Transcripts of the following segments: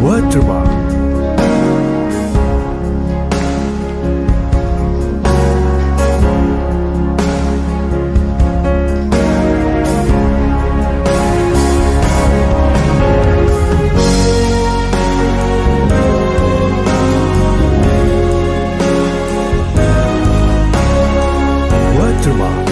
Watermark. Watermark.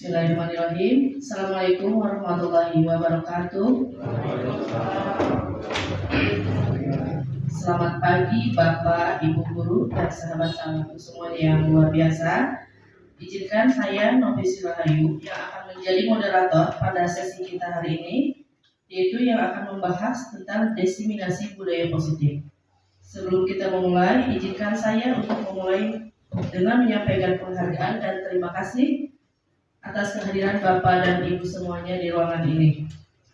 Bismillahirrahmanirrahim. Assalamualaikum warahmatullahi wabarakatuh. Selamat pagi Bapak, Ibu Guru, dan sahabat-sahabatku semua yang luar biasa. Izinkan saya Nofisi Rahayu yang akan menjadi moderator pada sesi kita hari ini, yaitu yang akan membahas tentang diseminasi budaya positif. Sebelum kita memulai, izinkan saya untuk memulai dengan menyampaikan penghargaan dan terima kasih atas kehadiran Bapak dan Ibu semuanya di ruangan ini.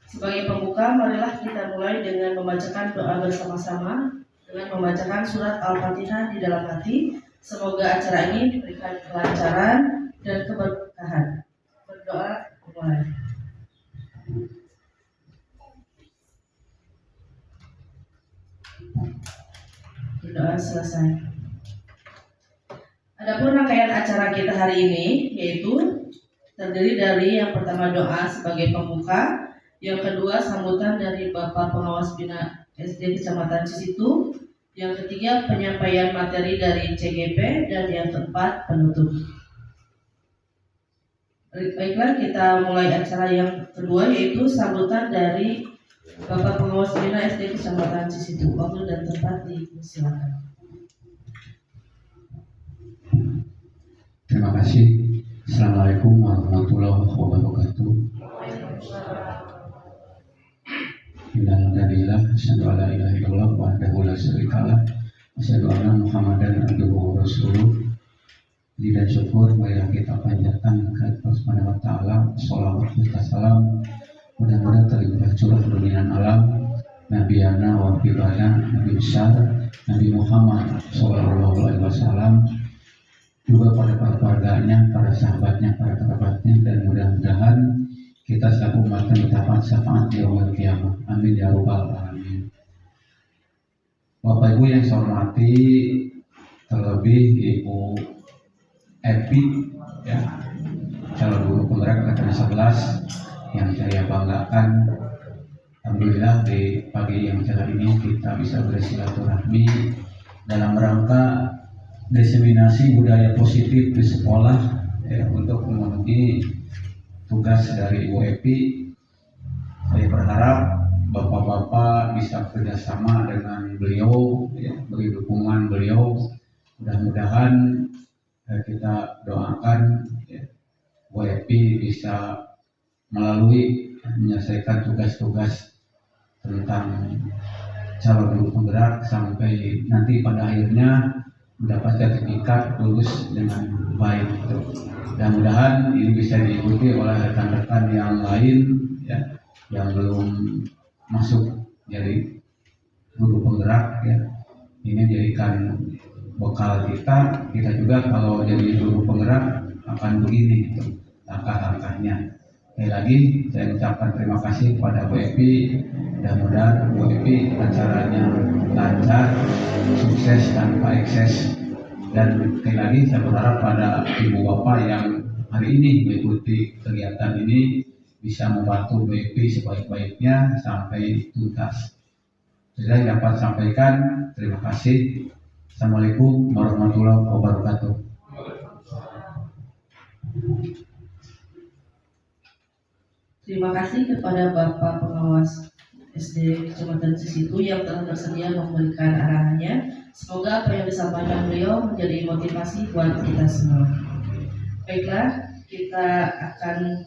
Sebagai pembuka, marilah kita mulai dengan membacakan doa bersama-sama dengan membacakan surat Al-Fatihah di dalam hati. Semoga acara ini diberikan kelancaran dan keberkahan. Berdoa mulai. Berdoa selesai. Adapun rangkaian acara kita hari ini yaitu terdiri dari yang pertama doa sebagai pembuka, Yang kedua, sambutan dari Bapak Pengawas Bina SD Kecamatan Cisitu. Yang ketiga, penyampaian materi dari CGP. Dan yang keempat, penutup. Baiklah, kita mulai acara yang kedua, yaitu sambutan dari Bapak Pengawas Bina SD Kecamatan Cisitu. Waktu dan tempat dipersilakan. Terima kasih. Assalamualaikum warahmatullahi wabarakatuh. Alhamdulillah, asyhadu an la ilaha illallah wahdahu la syarikalah, asyhadu anna Muhammadan abduhu wa rasuluh. Dan syukur marilah kita panjatkan kepada Allah Subhanahu wa taala, shalawat serta salam mudah-mudahan terlimpah curah kemuliaan alam Nabiyana wa Habibana Nabi besar Nabi Muhammad sallallahu alaihi wasallam, juga pada keluarganya, para sahabatnya, para kerabatnya, dan mudah-mudahan kita selaku umat mendapat syafaat di yaumul qiyamah. Amin ya rabbal alamin. Bapak Ibu yang saya hormati, terlebih Ibu Epi, ya, calon guru penggerak angkatan 11 yang saya banggakan. Alhamdulillah di pagi yang cerah ini kita bisa bersilaturahmi dalam rangka diseminasi budaya positif di sekolah, ya, untuk memenuhi tugas dari Ibu Epi. Saya berharap Bapak-bapak bisa kerjasama dengan beliau, ya, beri dukungan beliau. Mudah-mudahan kita doakan, ya, Bu Epi bisa melalui menyelesaikan tugas-tugas tentang calon guru penggerak sampai nanti pada akhirnya mendapat sertifikat lulus dengan baik. Mudah-mudahan ini bisa diikuti oleh rekan-rekan yang lain, ya, yang belum masuk jadi guru penggerak, ya. Ini jadikan bekal kita juga kalau jadi guru penggerak akan begini gitu langkah-langkahnya. Sekali lagi saya ucapkan terima kasih kepada Bu Epi. Mudah-mudahan Bu Epi acaranya lancar, sukses tanpa ekses. Dan sekali lagi saya berharap pada ibu bapak yang hari ini mengikuti kegiatan ini bisa membantu Bu Epi sebaik-baiknya sampai tuntas. Saya dapat sampaikan terima kasih. Assalamualaikum warahmatullahi wabarakatuh. Terima kasih kepada Bapak Pengawas SD Kecamatan Cisitu yang telah bersedia memberikan arahannya. Semoga apa yang disampaikan beliau menjadi motivasi buat kita semua. Baiklah, kita akan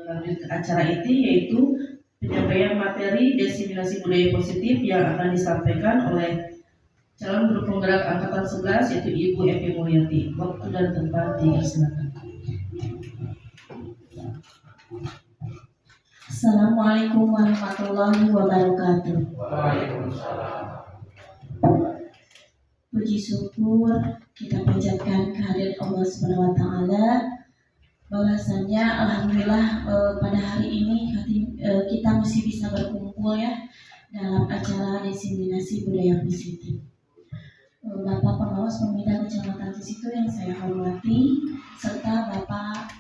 lanjut ke acara inti, yaitu penyampaian materi diseminasi budaya positif yang akan disampaikan oleh calon guru penggerak angkatan 11, yaitu Ibu Epi Mulyati. Waktu dan tempat dipersilakan. Assalamualaikum warahmatullahi wabarakatuh. Puji syukur kita panjatkan kehadirat Allah Subhanahu wa taala. Bahwasanya alhamdulillah pada hari ini kita masih bisa berkumpul, ya, dalam acara diseminasi budaya positif. Bapak Pengawas Pembina Kecamatan Cisitu yang saya hormati, serta Bapak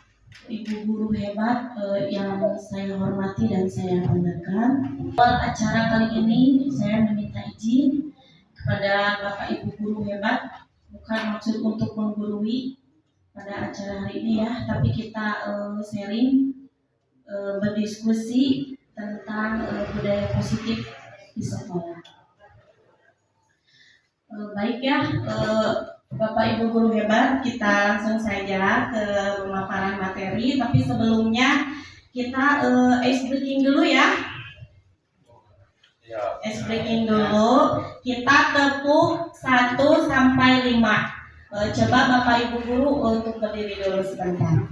Ibu guru hebat yang saya hormati dan saya banggakan. Acara kali ini saya meminta izin kepada Bapak Ibu guru hebat, bukan maksud untuk menggurui pada acara hari ini, ya, tapi kita sharing, berdiskusi tentang budaya positif di sekolah. Baik, ya, Bapak Ibu guru hebat, kita langsung saja ke pemaparan materi. Tapi sebelumnya kita ice breaking dulu, ya. Ice breaking dulu. Kita tepuk 1 sampai 5. Coba Bapak Ibu guru untuk berdiri dulu sebentar.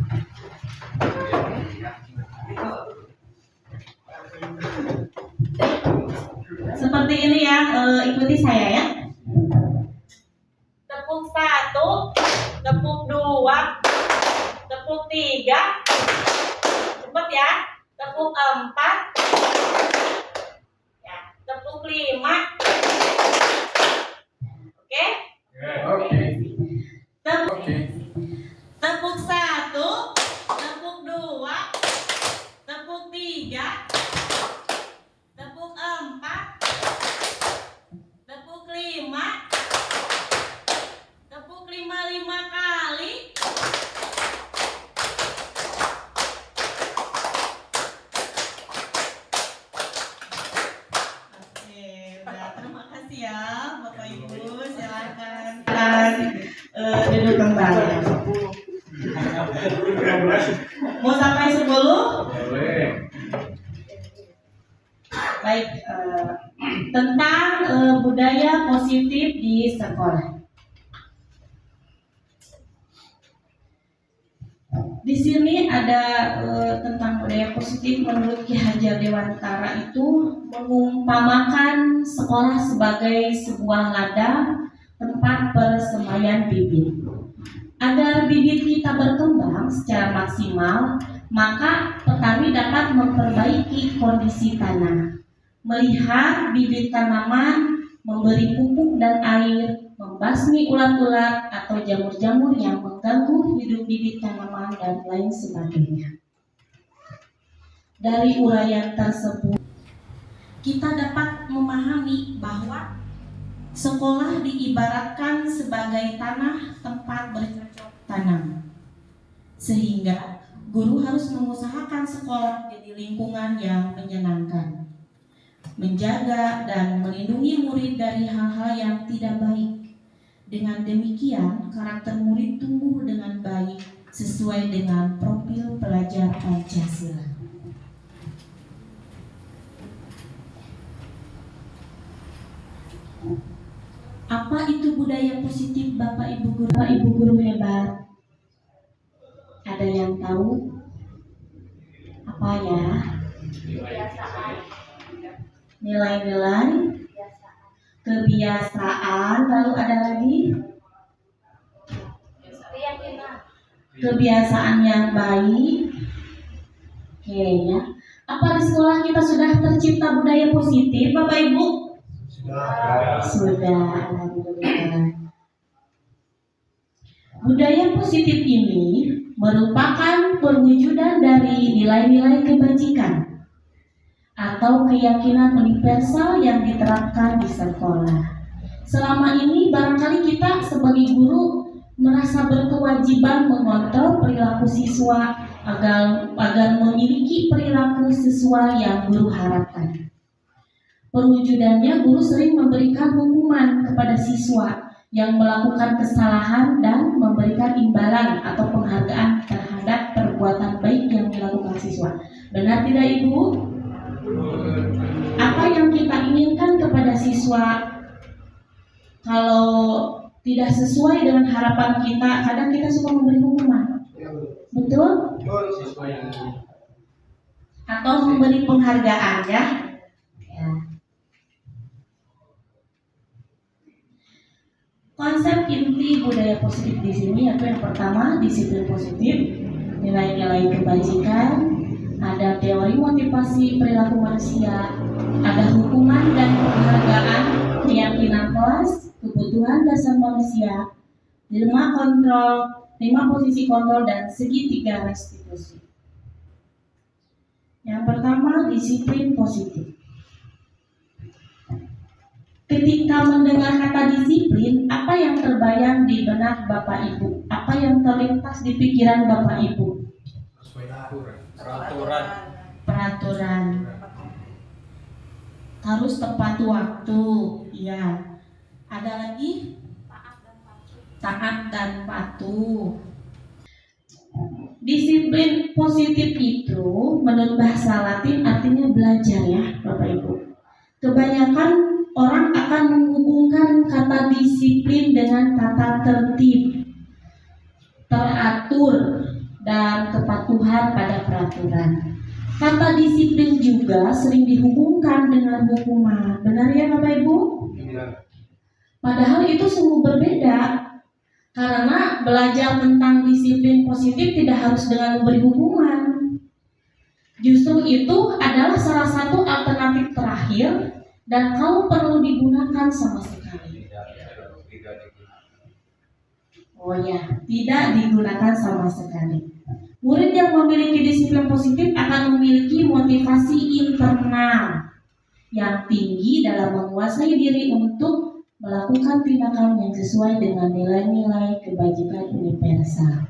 Seperti ini, ya, ikuti saya, ya. Tepuk 1, tepuk 2, tepuk 3, cepet, ya, tepuk 4, ya, tepuk 5, oke? Oke. Tepuk 1, tepuk 2, tepuk 3, Terima kasih ya Bapak Ibu, silakan duduk kembali. Mau sampai 10? Baik, tentang budaya positif di sekolah. Di sini ada tentang budaya positif menurut Ki Hajar Dewantara itu mengumpamakan sekolah sebagai sebuah ladang tempat persemaian bibit. Agar bibit kita berkembang secara maksimal, maka petani dapat memperbaiki kondisi tanah, melihat bibit tanaman, memberi pupuk dan air, membasmi ulat-ulat atau jamur-jamur yang mengganggu hidup bibit tanaman dan lain sebagainya. Dari uraian tersebut, kita dapat memahami bahwa sekolah diibaratkan sebagai tanah tempat bercocok tanam, sehingga guru harus mengusahakan sekolah jadi lingkungan yang menyenangkan, menjaga dan melindungi murid dari hal-hal yang tidak baik. Dengan demikian, karakter murid tumbuh dengan baik sesuai dengan profil pelajar Pancasila. Apa itu budaya positif Bapak Ibu guru? Bapak Ibu guru hebat. Ada yang tahu? Apa ya? Nilai-nilai, kebiasaan, lalu ada lagi kebiasaan yang baik. Oke ya. Apa di sekolah kita sudah tercipta budaya positif, Bapak Ibu? Sudah, alhamdulillah. Budaya positif ini merupakan perwujudan dari nilai-nilai kebajikan atau keyakinan universal yang diterapkan di sekolah. Selama ini barangkali kita sebagai guru merasa berkewajiban mengontrol perilaku siswa agar memiliki perilaku sesuai yang guru harapkan. Perwujudannya, guru sering memberikan hukuman kepada siswa yang melakukan kesalahan dan memberikan imbalan atau penghargaan terhadap perbuatan baik yang dilakukan siswa. Benar tidak Ibu? Apa yang kita inginkan kepada siswa, kalau tidak sesuai dengan harapan kita, kadang kita suka memberi hukuman. Betul? Atau memberi penghargaan ya. Konsep inti budaya positif di sini yaitu yang pertama disiplin positif, nilai-nilai kebajikan, ada teori motivasi perilaku manusia, ada hukuman dan penghargaan, keyakinan kelas, kebutuhan dasar manusia, 5 posisi kontrol dan segitiga restitusi. Yang pertama disiplin positif. Ketika mendengar kata disiplin, apa yang terbayang di benak Bapak Ibu? Apa yang terlintas di pikiran Bapak Ibu? Peraturan. Harus tepat waktu. Ya. Ada lagi? Taat dan patuh. Disiplin positif itu menurut bahasa Latin artinya belajar ya, Bapak Ibu. Kebanyakan orang akan menghubungkan kata disiplin dengan tata tertib, teratur, dan kepatuhan pada peraturan. Kata disiplin juga sering dihubungkan dengan hukuman. Benar ya Bapak Ibu? Padahal itu sungguh berbeda. Karena belajar tentang disiplin positif tidak harus dengan memberi hukuman. Justru itu adalah salah satu alternatif terakhir dan kalau perlu digunakan sama sekali. Oh ya, tidak digunakan sama sekali. Murid yang memiliki disiplin positif akan memiliki motivasi internal yang tinggi dalam menguasai diri untuk melakukan tindakan yang sesuai dengan nilai-nilai kebajikan universal.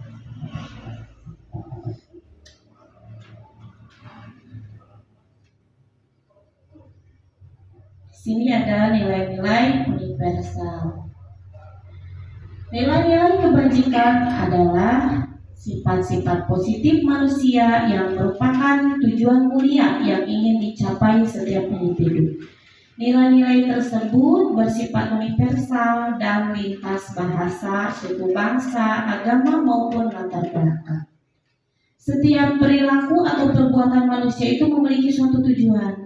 Sini ada nilai-nilai universal. Nilai-nilai kebajikan adalah sifat-sifat positif manusia yang merupakan tujuan mulia yang ingin dicapai setiap individu. Nilai-nilai tersebut bersifat universal dan lintas bahasa, suku bangsa, agama maupun latar belakang. Setiap perilaku atau perbuatan manusia itu memiliki suatu tujuan.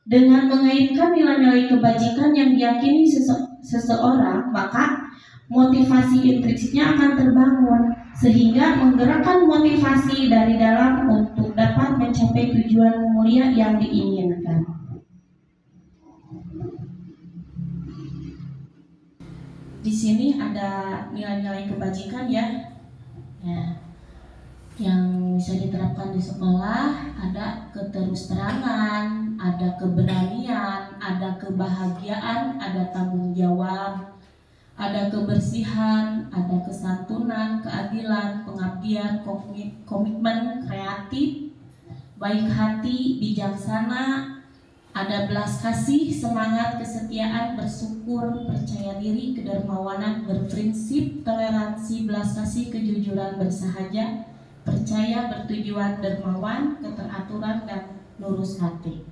Dengan mengaitkan nilai-nilai kebajikan yang diyakini seseorang, maka motivasi intrinsiknya akan terbangun sehingga menggerakkan motivasi dari dalam untuk dapat mencapai tujuan mulia yang diinginkan. Di sini ada nilai-nilai kebajikan ya, yang bisa diterapkan di sekolah. Ada keterus-terangan, ada keberanian, ada kebahagiaan, ada tanggung jawab, ada kebersihan, ada kesantunan, keadilan, pengabdian, komitmen, kreatif, baik hati, bijaksana, ada belas kasih, semangat, kesetiaan, bersyukur, percaya diri, kedermawanan, berprinsip, toleransi, belas kasih, kejujuran, bersahaja, percaya, bertujuan, dermawan, keteraturan, dan lurus hati.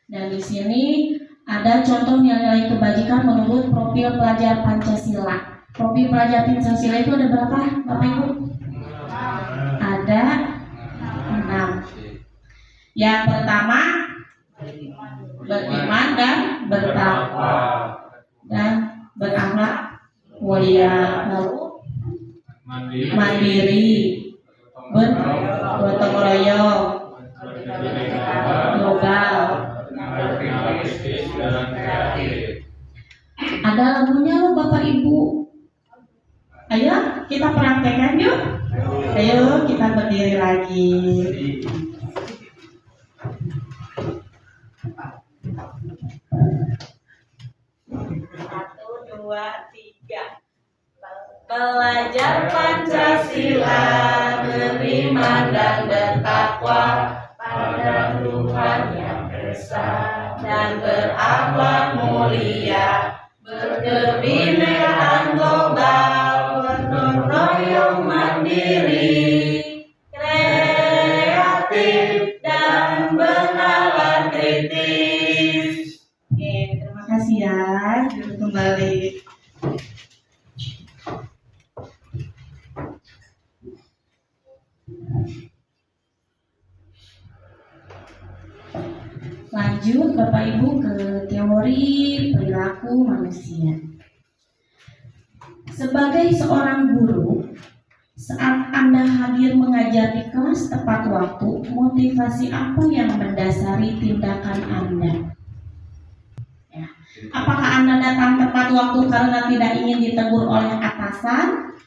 Dan di sini ada contoh nilai-nilai kebajikan menurut profil pelajar Pancasila. Profil pelajar Pancasila itu ada berapa, Bapak Ibu? Ada 6. Yang pertama, beriman dan bertakwa dan berakhlak mulia. Lalu mandiri, bergotong royong, global. Ada lagunya loh Bapak Ibu. Ayo kita praktekkan yuk. Ayo kita berdiri lagi. 1, 2, 3. Belajar Pancasila, beriman dan bertakwa pada Tuhan yang Esa, dan berakhlak mulia, berkebinekaan global, bergotong royong mandiri, kreatif dan bernalar kritis. Oke, terima kasih ya. Duduk kembali. Lanjut Bapak Ibu ke teori perilaku manusia. Sebagai seorang guru, saat Anda hadir mengajar di kelas tepat waktu, motivasi apa yang mendasari tindakan Anda? Ya. Apakah Anda datang tepat waktu karena tidak ingin ditegur oleh atasan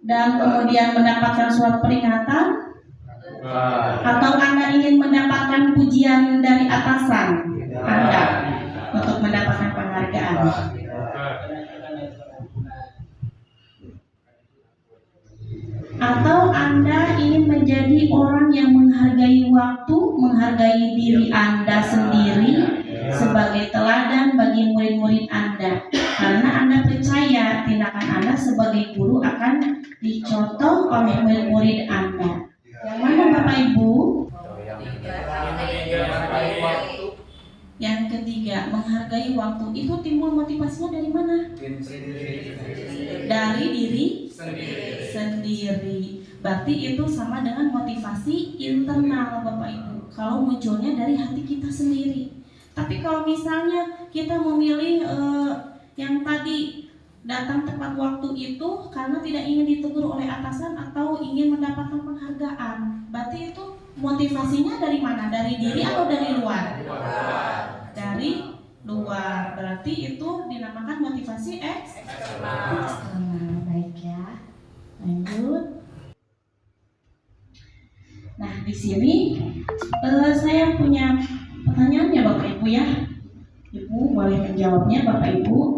dan kemudian mendapatkan surat peringatan? Atau Anda ingin mendapatkan pujian dari atasan Anda untuk mendapatkan penghargaan? Atau Anda ingin menjadi orang yang menghargai waktu, menghargai diri Anda sendiri sebagai teladan bagi murid-murid Anda, karena Anda percaya tindakan Anda sebagai guru akan dicontoh oleh murid-murid Anda. Yang mana Bapak Ibu? Yang ketiga, menghargai waktu. Itu timbul motivasinya dari mana? Dari diri sendiri. Berarti itu sama dengan motivasi internal Bapak Ibu. Kalau munculnya dari hati kita sendiri. Tapi kalau misalnya kita memilih yang tadi datang tepat waktu itu karena tidak ingin ditegur oleh atasan atau ingin mendapatkan penghargaan, berarti itu motivasinya dari mana? Dari diri atau dari luar? Dari luar. Berarti itu dinamakan motivasi eksternal. Baik ya. Lanjut. Nah, di sini saya punya pertanyaan ya Bapak Ibu ya. Ibu boleh menjawabnya Bapak Ibu.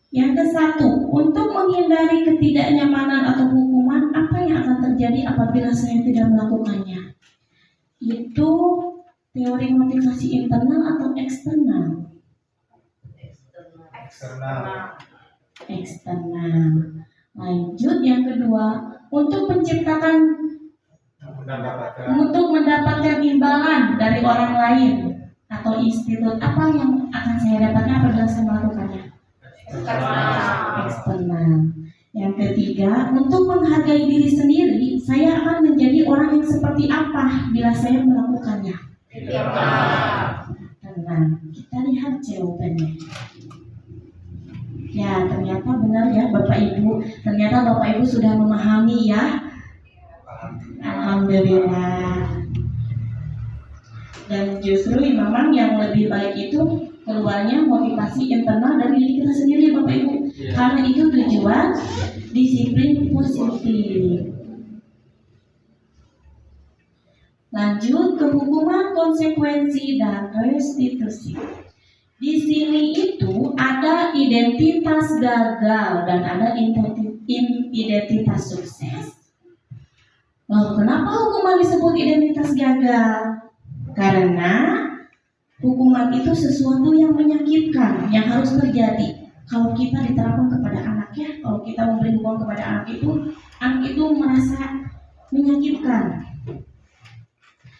Yang ke-1, untuk menghindari ketidaknyamanan atau hukuman, apa yang akan terjadi apabila saya tidak melakukannya? Itu Teori motivasi internal atau eksternal? Eksternal. Lanjut yang kedua, untuk mendapatkan imbalan dari orang lain atau institut, apa yang akan saya dapatkan apabila saya melakukannya? Eksternal. Yang ketiga, untuk menghargai diri sendiri, saya akan menjadi orang yang seperti apa bila saya melakukannya? Tenang, kita lihat jawabannya. Ya, ternyata benar ya Bapak Ibu. Ternyata Bapak Ibu sudah memahami ya. Alhamdulillah. Dan justru memang yang lebih baik itu keluarnya motivasi internal dari diri kita sendiri Bapak Ibu. Karena itu tujuan disiplin positif. Lanjut ke hukuman, konsekuensi, dan restitusi. Di sini itu ada identitas gagal dan ada identitas sukses. Lalu kenapa hukuman disebut identitas gagal? Karena hukuman itu sesuatu yang menyakitkan, yang harus terjadi. Kalau kita diterapkan kepada anak ya, kalau kita memberi hukuman kepada anak itu merasa menyakitkan.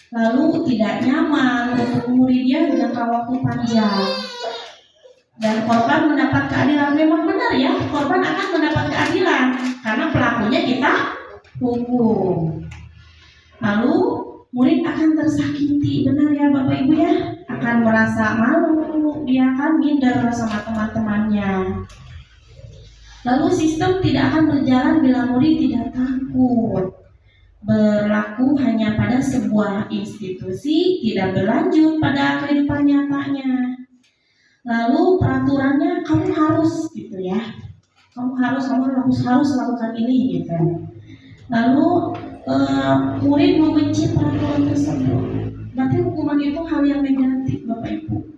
Lalu tidak nyaman untuk muridnya jangka waktu panjang. Dan korban mendapat keadilan. Memang benar ya, korban akan mendapat keadilan karena pelakunya kita hukum. Lalu murid akan tersakiti, benar ya Bapak Ibu ya, akan merasa malu, dia akan minder sama teman-temannya. Lalu sistem tidak akan berjalan bila murid tidak takut. Berlaku hanya pada sebuah institusi, tidak berlanjut pada kehidupan nyatanya. Lalu peraturannya kamu harus gitu ya, kamu harus lakukan ini gitu. Lalu murid membenci peraturan tersebut, berarti hukuman itu hal yang negatif Bapak Ibu.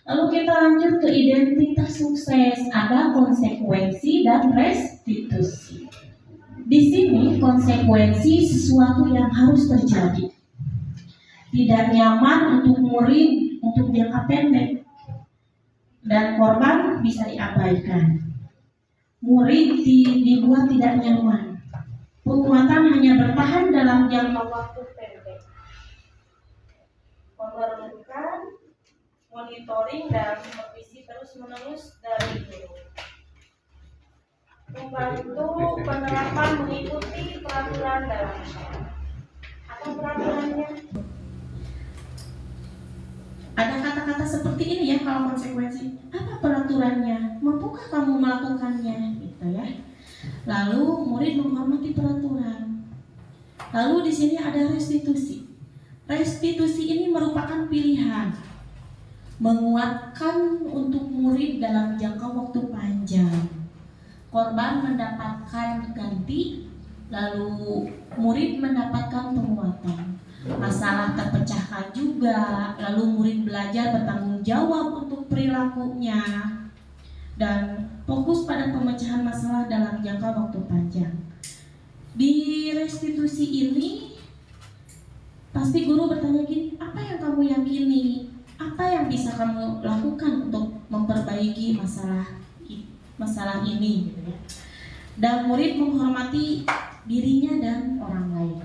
Lalu kita lanjut ke identitas sukses, ada konsekuensi dan restitusi. Di sini konsekuensi sesuatu yang harus terjadi. Tidak nyaman untuk murid untuk jangka pendek dan korban bisa diabaikan. Murid dibuat tidak nyaman. Penguatan hanya bertahan dalam jangka waktu pendek. Memerlukan monitoring dan supervisi terus-menerus dari guru. Membantu penerapan mengikuti peraturan dalam sekolah. Apa peraturannya? Ada kata-kata seperti ini ya kalau konsekuensi. Apa peraturannya? Mampukah kamu melakukannya? Gitu ya. Lalu murid menghormati peraturan. Lalu di sini ada restitusi. Restitusi ini merupakan pilihan, menguatkan untuk murid dalam jangka waktu panjang. Korban mendapatkan ganti, lalu murid mendapatkan penguatan. Masalah terpecahkan juga, lalu murid belajar bertanggung jawab untuk perilakunya dan fokus pada pemecahan masalah dalam jangka waktu panjang. Di restitusi ini pasti guru bertanya gini, apa yang kamu yakini? Apa yang bisa kamu lakukan untuk memperbaiki masalah ini gitu ya. Dan murid menghormati dirinya dan orang lain.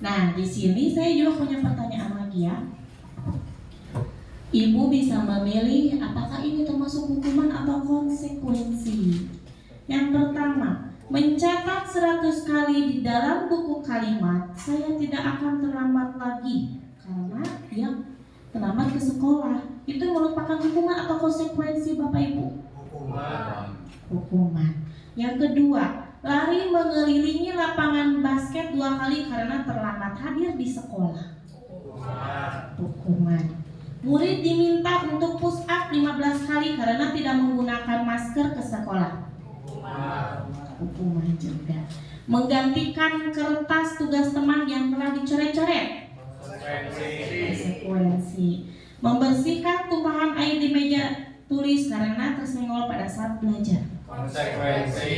Nah, di sini saya juga punya pertanyaan lagi ya. Ibu bisa memilih apakah ini termasuk hukuman atau konsekuensi. Yang pertama, mencatat 100 kali di dalam buku kalimat, saya tidak akan terlambat lagi karena dia terlambat ke sekolah. Itu merupakan hukuman atau konsekuensi Bapak Ibu? Hukuman. Yang kedua, lari mengelilingi lapangan basket 2 kali karena terlambat hadir di sekolah. Hukuman. Murid diminta untuk push up 15 kali karena tidak menggunakan masker ke sekolah. Hukuman juga. Menggantikan kertas tugas teman yang telah dicoret-coret. Konsekuensi. Membersihkan tumpahan air di meja tulis karena tersenggol pada saat belajar. Konsekuensi.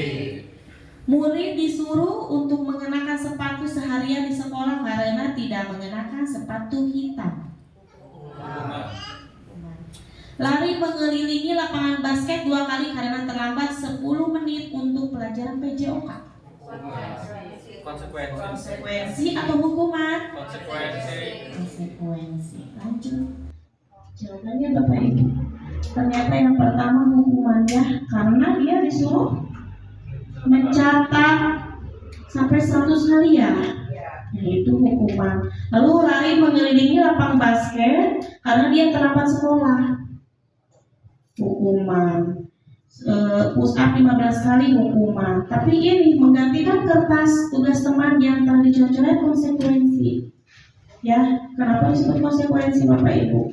Murid disuruh untuk mengenakan sepatu seharian di sekolah karena tidak mengenakan sepatu hitam. Lari mengelilingi lapangan basket 2 kali karena terlambat 10 menit untuk pelajaran PJOK. Konsekuensi atau hukuman? Konsekuensi. Lanjut. Jawabannya Bapak Ibu. Ternyata yang pertama hukumannya karena dia disuruh mencatat sampai 100 harian. Yaitu hukuman. Lalu lari mengelilingi lapangan basket karena dia terlambat sekolah. Hukuman. Push up 15 kali hukuman. Tapi ini menggantikan kertas tugas teman yang telah dicoret-coret konsekuensi. Ya, kenapa disebut konsekuensi Bapak Ibu?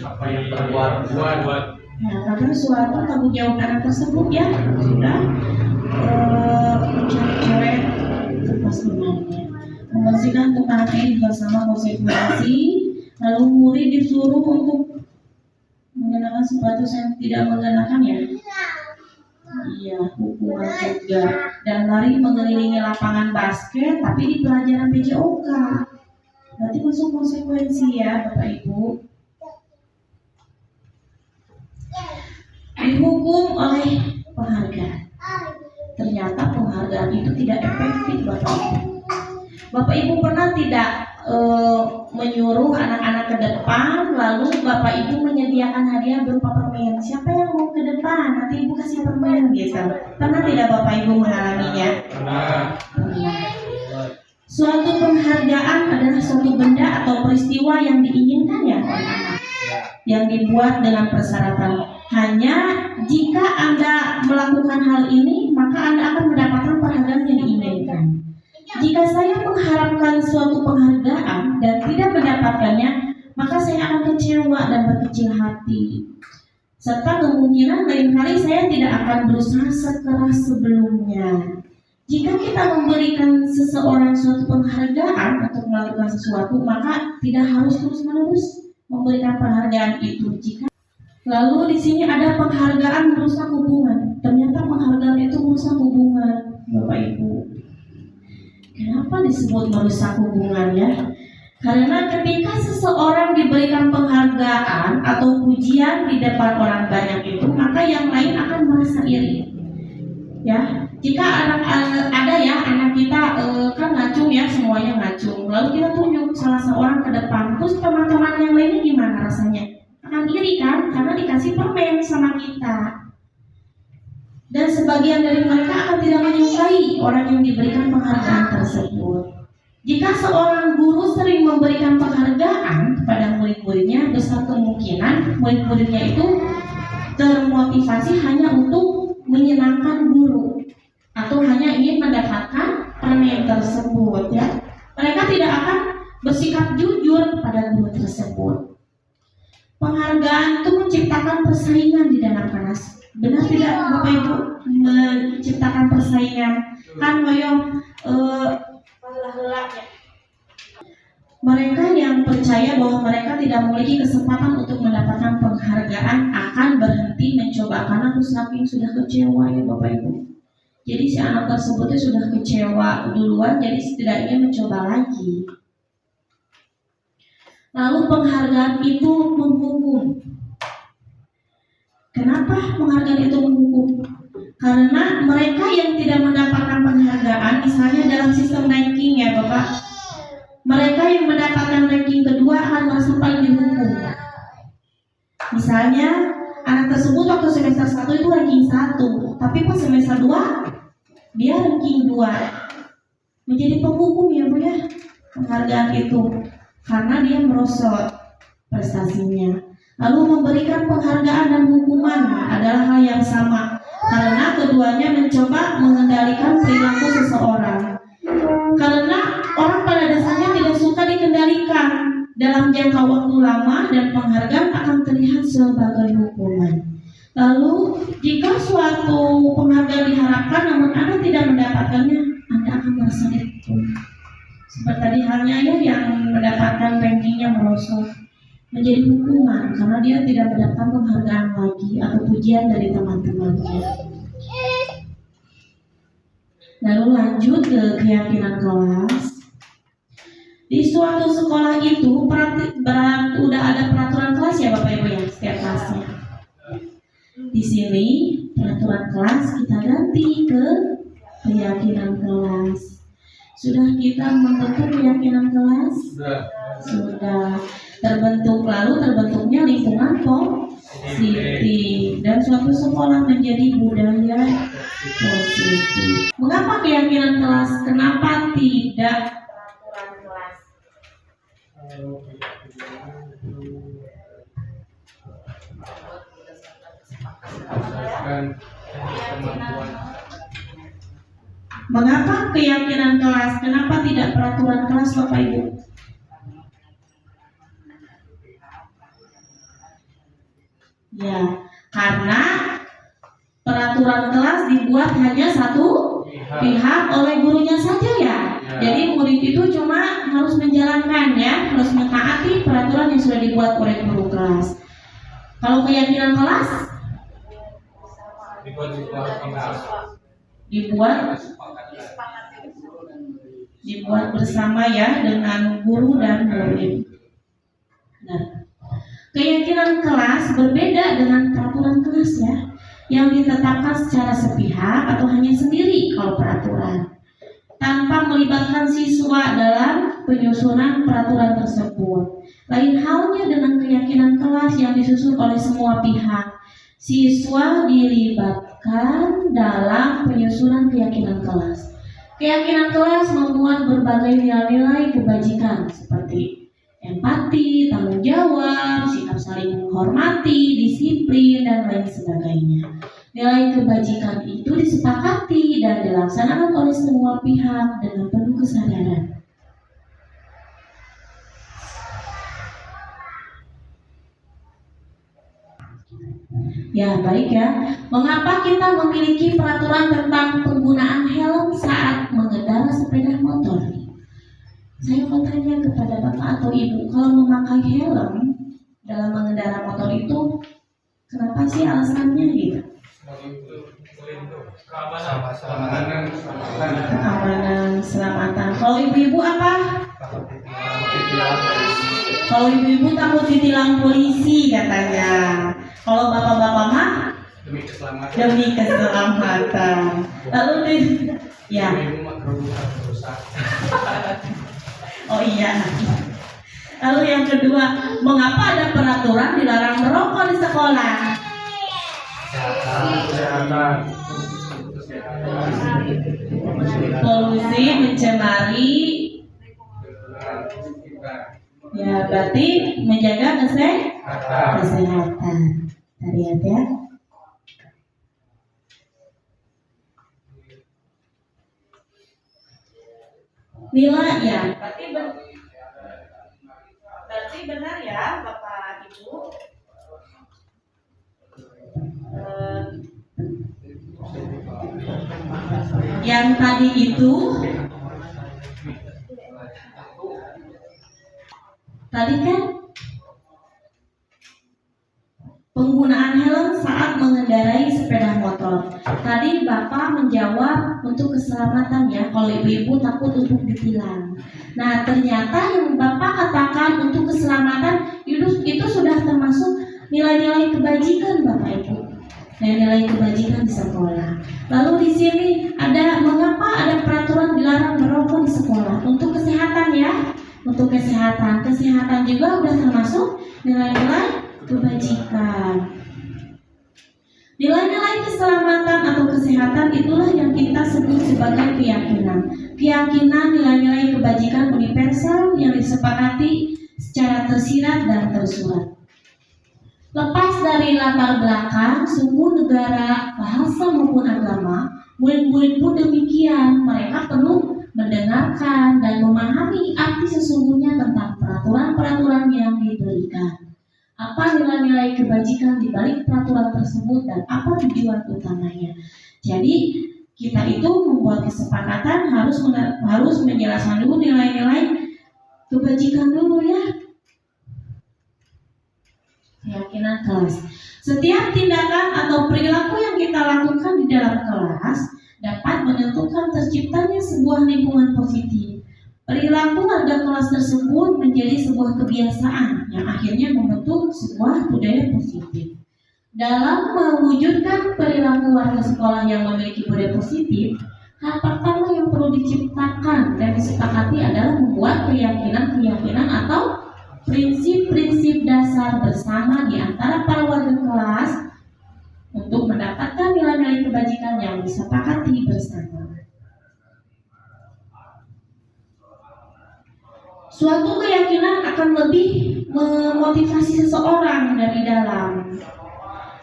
Apa yang terbuat. Nah, karena suatu tanggung jawab anak tersebut ya sudah mencoret kertas temannya. Membersihkan untuk anak ini bersama konsekuensi. Lalu murid disuruh untuk mengenakan sepatu yang tidak mengenakan ya. Iya, hukuman juga. Dan lari mengelilingi lapangan basket tapi di pelajaran PJOK. Berarti masuk konsekuensi ya Bapak Ibu. Dihukum oleh penghargaan. Ternyata penghargaan itu tidak efektif Bapak Ibu. Bapak Ibu pernah tidak menyuruh anak-anak ke depan, lalu Bapak Ibu menyediakan hadiah berupa permen. Siapa yang mau ke depan? Nanti Ibu kasih permen gitu. Pernah tidak Bapak Ibu mengalaminya? Pernah. Suatu penghargaan adalah suatu benda atau peristiwa yang diinginkan ya anak-anak, yang dibuat dengan persyaratan. Hanya jika Anda melakukan hal ini, maka Anda akan mendapatkan penghargaan yang diinginkan. Jika saya mengharapkan suatu penghargaan dan tidak mendapatkannya, maka saya akan kecewa dan berkecil hati. Serta kemungkinan lain kali saya tidak akan berusaha sekeras sebelumnya. Jika kita memberikan seseorang suatu penghargaan untuk melakukan sesuatu, maka tidak harus terus-menerus memberikan penghargaan itu. Lalu di sini ada penghargaan merusak hubungan. Ternyata penghargaan itu merusak hubungan, Bapak Ibu. Kenapa disebut merusak hubungannya? Karena ketika seseorang diberikan penghargaan atau pujian di depan orang banyak itu, maka yang lain akan merasa iri. Ya, jika anak kita kan ngacung ya, semuanya ngacung. Lalu kita tunjuk salah seorang ke depan, terus teman-teman yang lainnya gimana rasanya? Akan iri kan? Karena dikasih permen sama kita. Dan sebagian dari mereka akan tidak menyukai orang yang diberikan penghargaan tersebut. Jika seorang guru sering memberikan penghargaan kepada murid-muridnya, besar kemungkinan murid-muridnya itu termotivasi hanya untuk menyenangkan guru atau hanya ingin mendapatkan permen tersebut ya. Mereka tidak akan bersikap jujur kepada guru tersebut. Penghargaan itu menciptakan persaingan di dalam kelas. Benar tidak Bapak Ibu? Menciptakan persaingan. Kan hoyong mereka yang percaya bahwa mereka tidak memiliki kesempatan untuk mendapatkan penghargaan akan berhenti mencoba karena saking sudah kecewa ya Bapak Ibu. Jadi si anak tersebut sudah kecewa duluan, jadi setidaknya mencoba lagi. Lalu penghargaan itu menghukum. Kenapa penghargaan itu menghukum? Karena mereka yang tidak mendapatkan penghargaan, misalnya dalam sistem ranking ya Bapak, mereka yang mendapatkan ranking kedua akan merasa paling dihukum. Misalnya anak tersebut waktu semester 1 itu ranking 1, tapi pas semester 2 dia ranking 2. Menjadi penghukum ya Bu ya, penghargaan itu, karena dia merosot prestasinya. Lalu memberikan penghargaan dan hukuman adalah hal yang sama, karena keduanya mencoba mengendalikan perilaku seseorang. Karena orang pada dasarnya tidak suka dikendalikan dalam jangka waktu lama, dan penghargaan akan terlihat sebagai hukuman. Lalu jika suatu penghargaan diharapkan namun Anda tidak mendapatkannya, Anda akan merasa dihukum. Seperti tadi halnya ya yang mendapatkan rankingnya merosot. menjadi hukuman karena dia tidak mendapatkan penghargaan lagi atau pujian dari teman-temannya. Lalu lanjut ke keyakinan kelas. Di suatu sekolah itu udah ada peraturan kelas ya Bapak Ibu ya, setiap kelasnya. Di sini peraturan kelas kita ganti ke keyakinan kelas. Sudah kita membentuk keyakinan kelas? Sudah. Terbentuknya lingkungan positif dan suatu sekolah menjadi budaya positif. Mengapa keyakinan kelas? Kenapa tidak peraturan kelas? Mengapa keyakinan kelas? Kenapa tidak peraturan kelas Bapak Ibu? Ya, karena peraturan kelas dibuat hanya satu pihak oleh gurunya saja ya. Jadi murid itu cuma harus menjalankan ya, harus mentaati peraturan yang sudah dibuat oleh guru kelas. Kalau keyakinan kelas dibuat bersama ya dengan guru dan murid. Nah, keyakinan kelas berbeda dengan peraturan kelas ya, yang ditetapkan secara sepihak atau hanya sendiri kalau peraturan, tanpa melibatkan siswa dalam penyusunan peraturan tersebut. Lain halnya dengan keyakinan kelas yang disusun oleh semua pihak. Siswa dilibatkan dalam penyusunan keyakinan kelas. Keyakinan kelas memuat berbagai nilai-nilai kebajikan seperti empati, tanggung jawab, sikap saling menghormati, disiplin, dan lain sebagainya. Nilai kebajikan itu disepakati dan dilaksanakan oleh semua pihak dengan penuh kesadaran. Ya, baik ya. Mengapa kita memiliki peraturan tentang penggunaan helm saat mengendarai sepeda motor? Saya mau tanya kepada Bapak atau Ibu, kalau memakai helm dalam mengendarai motor itu, kenapa sih alasannya gitu? Keamanan, keselamatan. Kalau ibu-ibu apa? Kalau ibu-ibu takut ditilang polisi katanya. Kalau bapak-bapak mah demi keselamatan. Lalu ya. Oh iya. Lalu yang kedua, mengapa ada peraturan dilarang merokok di sekolah? Polusi, mencemari. Ya, berarti menjaga kesehatan. Lihat ya. Nilai ya, berarti benar ya Bapak Ibu. Yang tadi itu tadi kan penggunaan helm saat mengendarai sepeda motor. Tadi Bapak menjawab untuk keselamatan ya, kalau ibu-ibu takut untuk ditilang. Nah, ternyata yang Bapak katakan untuk keselamatan itu sudah termasuk nilai-nilai kebajikan Bapak Ibu. Nilai kebajikan di sekolah. Lalu di sini ada mengapa ada peraturan dilarang merokok di sekolah? Untuk kesehatan ya. Untuk kesehatan juga sudah termasuk nilai-nilai kebajikan. Nilai-nilai keselamatan atau kesehatan itulah yang kita sebut sebagai keyakinan. Keyakinan nilai-nilai kebajikan universal yang disepakati secara tersirat dan tersurat. Lepas dari latar belakang, suku, negara, bahasa maupun agama, murid-murid pun demikian. Mereka perlu mendengarkan dan memahami arti sesungguhnya tentang peraturan-peraturan yang diberikan. Apa nilai-nilai kebajikan di balik peraturan tersebut dan apa tujuan utamanya. Jadi kita itu membuat kesepakatan harus menjelaskan dulu nilai-nilai kebajikan dulu ya. keyakinan kelas. Setiap tindakan atau perilaku yang kita lakukan di dalam kelas dapat menentukan terciptanya sebuah lingkungan positif. Perilaku warga kelas tersebut menjadi sebuah kebiasaan yang akhirnya membentuk sebuah budaya positif. Dalam mewujudkan perilaku warga sekolah yang memiliki budaya positif, hal pertama yang perlu diciptakan dan disepakati adalah membuat keyakinan-keyakinan atau prinsip-prinsip dasar bersama di antara para warga kelas untuk mendapatkan nilai-nilai kebajikan yang disepakati bersama. Suatu keyakinan akan lebih memotivasi seseorang dari dalam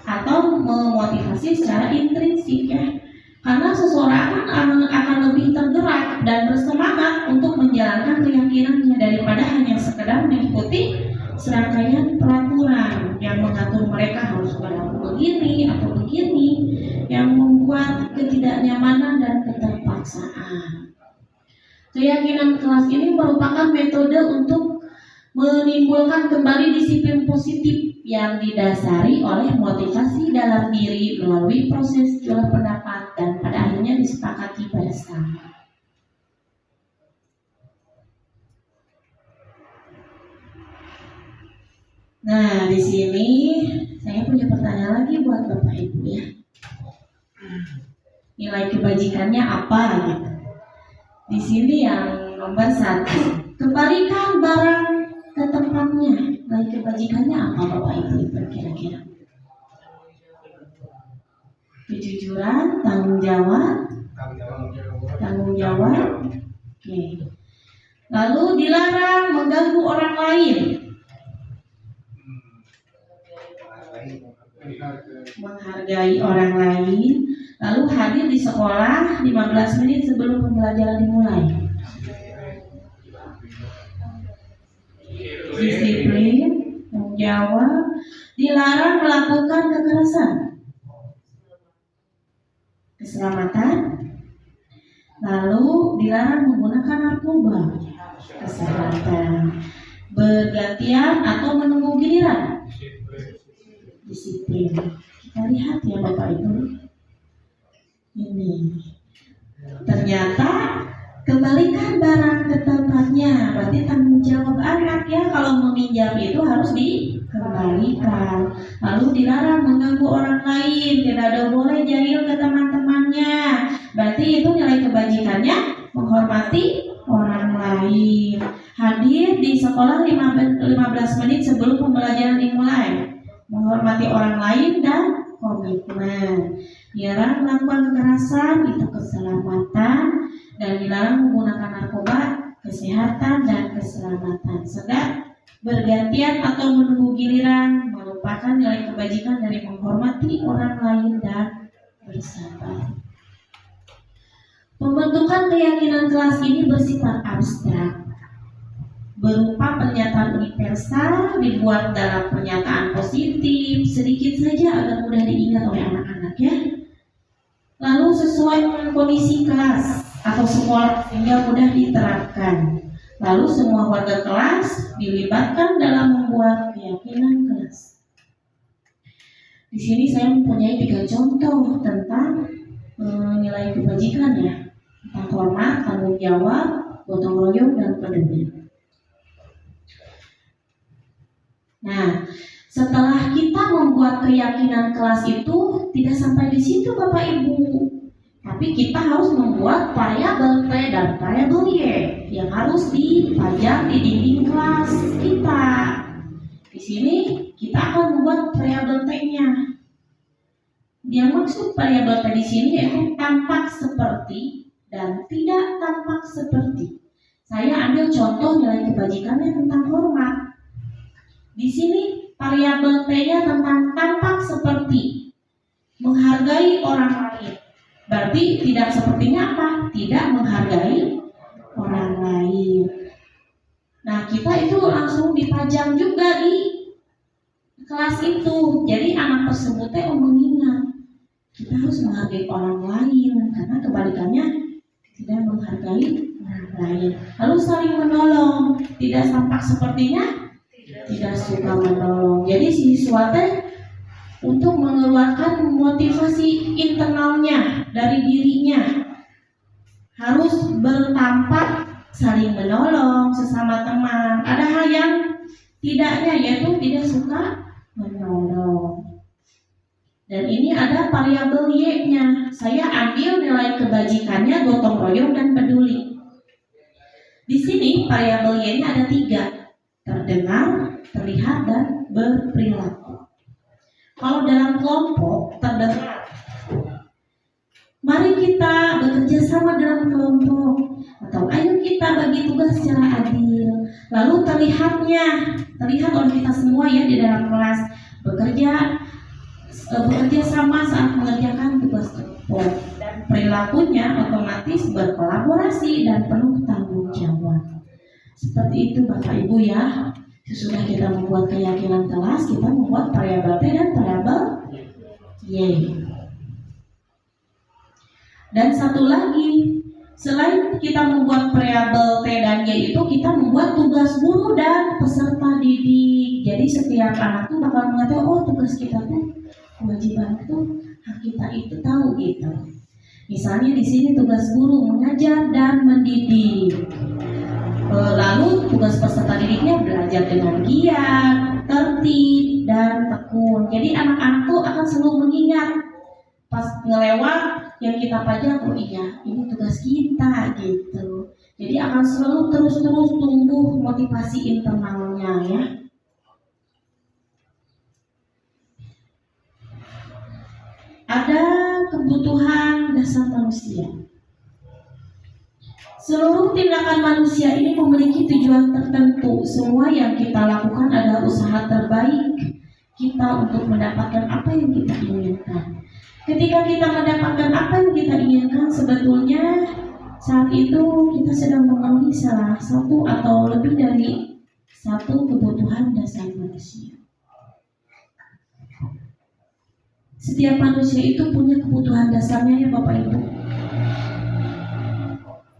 atau memotivasi secara intrinsik ya. Karena seseorang akan lebih tergerak dan bersemangat untuk menjalankan keyakinannya daripada hanya sekedar mengikuti serangkaian peraturan yang mengatur mereka harus berlaku begini atau begini, yang membuat ketidaknyamanan dan keterpaksaan. Keyakinan kelas ini merupakan metode untuk menimbulkan kembali disiplin positif yang didasari oleh motivasi dalam diri melalui proses jual pendapat dan pada akhirnya disepakati bersama. Nah, di sini saya punya pertanyaan lagi buat Bapak Ibu ya. Nilai kebajikannya apa gitu? Di sini yang nomor 1, kembalikan barang ke tempatnya. Nilai kebajikannya apa Bapak Ibu kira-kira? Kejujuran, tanggung jawab. Oke. Lalu dilarang mengganggu orang lain. Menghargai orang lain. Lalu hadir di sekolah 15 menit sebelum pembelajaran dimulai. Disiplin, tanggung jawab, dilarang melakukan kekerasan. Keselamatan, lalu dilarang menggunakan narkoba. Kesehatan, bergantian atau menunggu giliran. Disiplin. Kita lihat ya Bapak Ibu. Ini ternyata kembalikan barang ke tempatnya, berarti tanggung jawab anak ya. Kalau meminjam itu harus dikembalikan. Lalu dilarang mengganggu orang lain, tidak ada boleh jahil ke teman-temannya, berarti itu nilai kebajikannya menghormati orang lain. Hadir di sekolah 15 menit sebelum pembelajaran dimulai, menghormati orang lain dan komitmen. Dilarang melakukan kekerasan, itu keselamatan, dan dilarang menggunakan narkoba, kesehatan dan keselamatan. Sedang bergantian atau menunggu giliran merupakan nilai kebajikan dari menghormati orang lain dan bersabar. Pembentukan keyakinan kelas ini bersifat abstrak, berupa pernyataan universal dibuat dalam pernyataan positif, sedikit saja agar mudah diingat oleh anak-anak ya. Lalu sesuai dengan kondisi kelas atau sekolah sehingga mudah diterapkan. Lalu semua warga kelas dilibatkan dalam membuat keyakinan kelas. Di sini saya mempunyai 3 contoh tentang nilai kebajikan ya, tentang hormat, tanggung jawab, gotong royong dan peduli. Nah, setelah kita membuat keyakinan kelas itu tidak sampai di situ Bapak Ibu, tapi kita harus membuat variabel T dan variabel Y yang harus dipajang di dinding kelas kita. Di sini kita akan membuat variabel T-nya. Yang maksud variabel T di sini yaitu tampak seperti dan tidak tampak seperti. Saya ambil contoh nilai kebajikannya tentang hormat. Di sini variabel T-nya tentang tampak seperti, menghargai orang lain. Berarti tidak sepertinya apa? Tidak menghargai orang lain. Nah, kita itu langsung dipajang juga di kelas itu. Jadi anak tersebut mengingat kita harus menghargai orang lain, karena kebalikannya tidak menghargai orang lain. Lalu saling menolong, tidak tampak sepertinya tidak suka menolong. Jadi siswa teh untuk mengeluarkan motivasi internalnya dari dirinya harus bertampak saling menolong sesama teman. Ada hal yang tidaknya, yaitu tidak suka menolong. Dan ini ada variabel Y-nya. Saya ambil nilai kebajikannya, gotong royong dan peduli. Di sini variabel Y-nya ada 3: terdengar, terlihat, dan berperilaku. Kalau dalam kelompok terdengar, mari kita bekerja sama dalam kelompok, atau ayo kita bagi tugas secara adil. Lalu terlihat oleh kita semua ya di dalam kelas, bekerja sama saat mengerjakan tugas kelompok, dan perilakunya otomatis berkolaborasi dan penuh tanggung jawab. Seperti itu Bapak Ibu ya. Sesudah kita membuat keyakinan kelas, kita membuat variabel T dan variabel Y. Dan satu lagi, selain kita membuat variabel T dan Y itu, kita membuat tugas guru dan peserta didik. Jadi setiap anak tuh bakal mengetahui, oh tugas kita tuh, kewajiban itu, hak kita itu tahu gitu. Misalnya di sini tugas guru mengajar dan mendidik. Lalu tugas peserta didiknya belajar dengan giat, tertib, dan tekun. Jadi anak-anak tuh akan selalu mengingat pas ngelewat yang kita pajak, oh iya ini tugas kita gitu. Jadi akan selalu terus-terus tumbuh motivasi internalnya ya. Ada kebutuhan dasar manusia. Seluruh tindakan manusia ini memiliki tujuan tertentu. Semua yang kita lakukan adalah usaha terbaik kita untuk mendapatkan apa yang kita inginkan. Ketika kita mendapatkan apa yang kita inginkan, sebetulnya saat itu kita sedang memenuhi salah satu atau lebih dari satu kebutuhan dasar manusia. Setiap manusia itu punya kebutuhan dasarnya ya Bapak Ibu.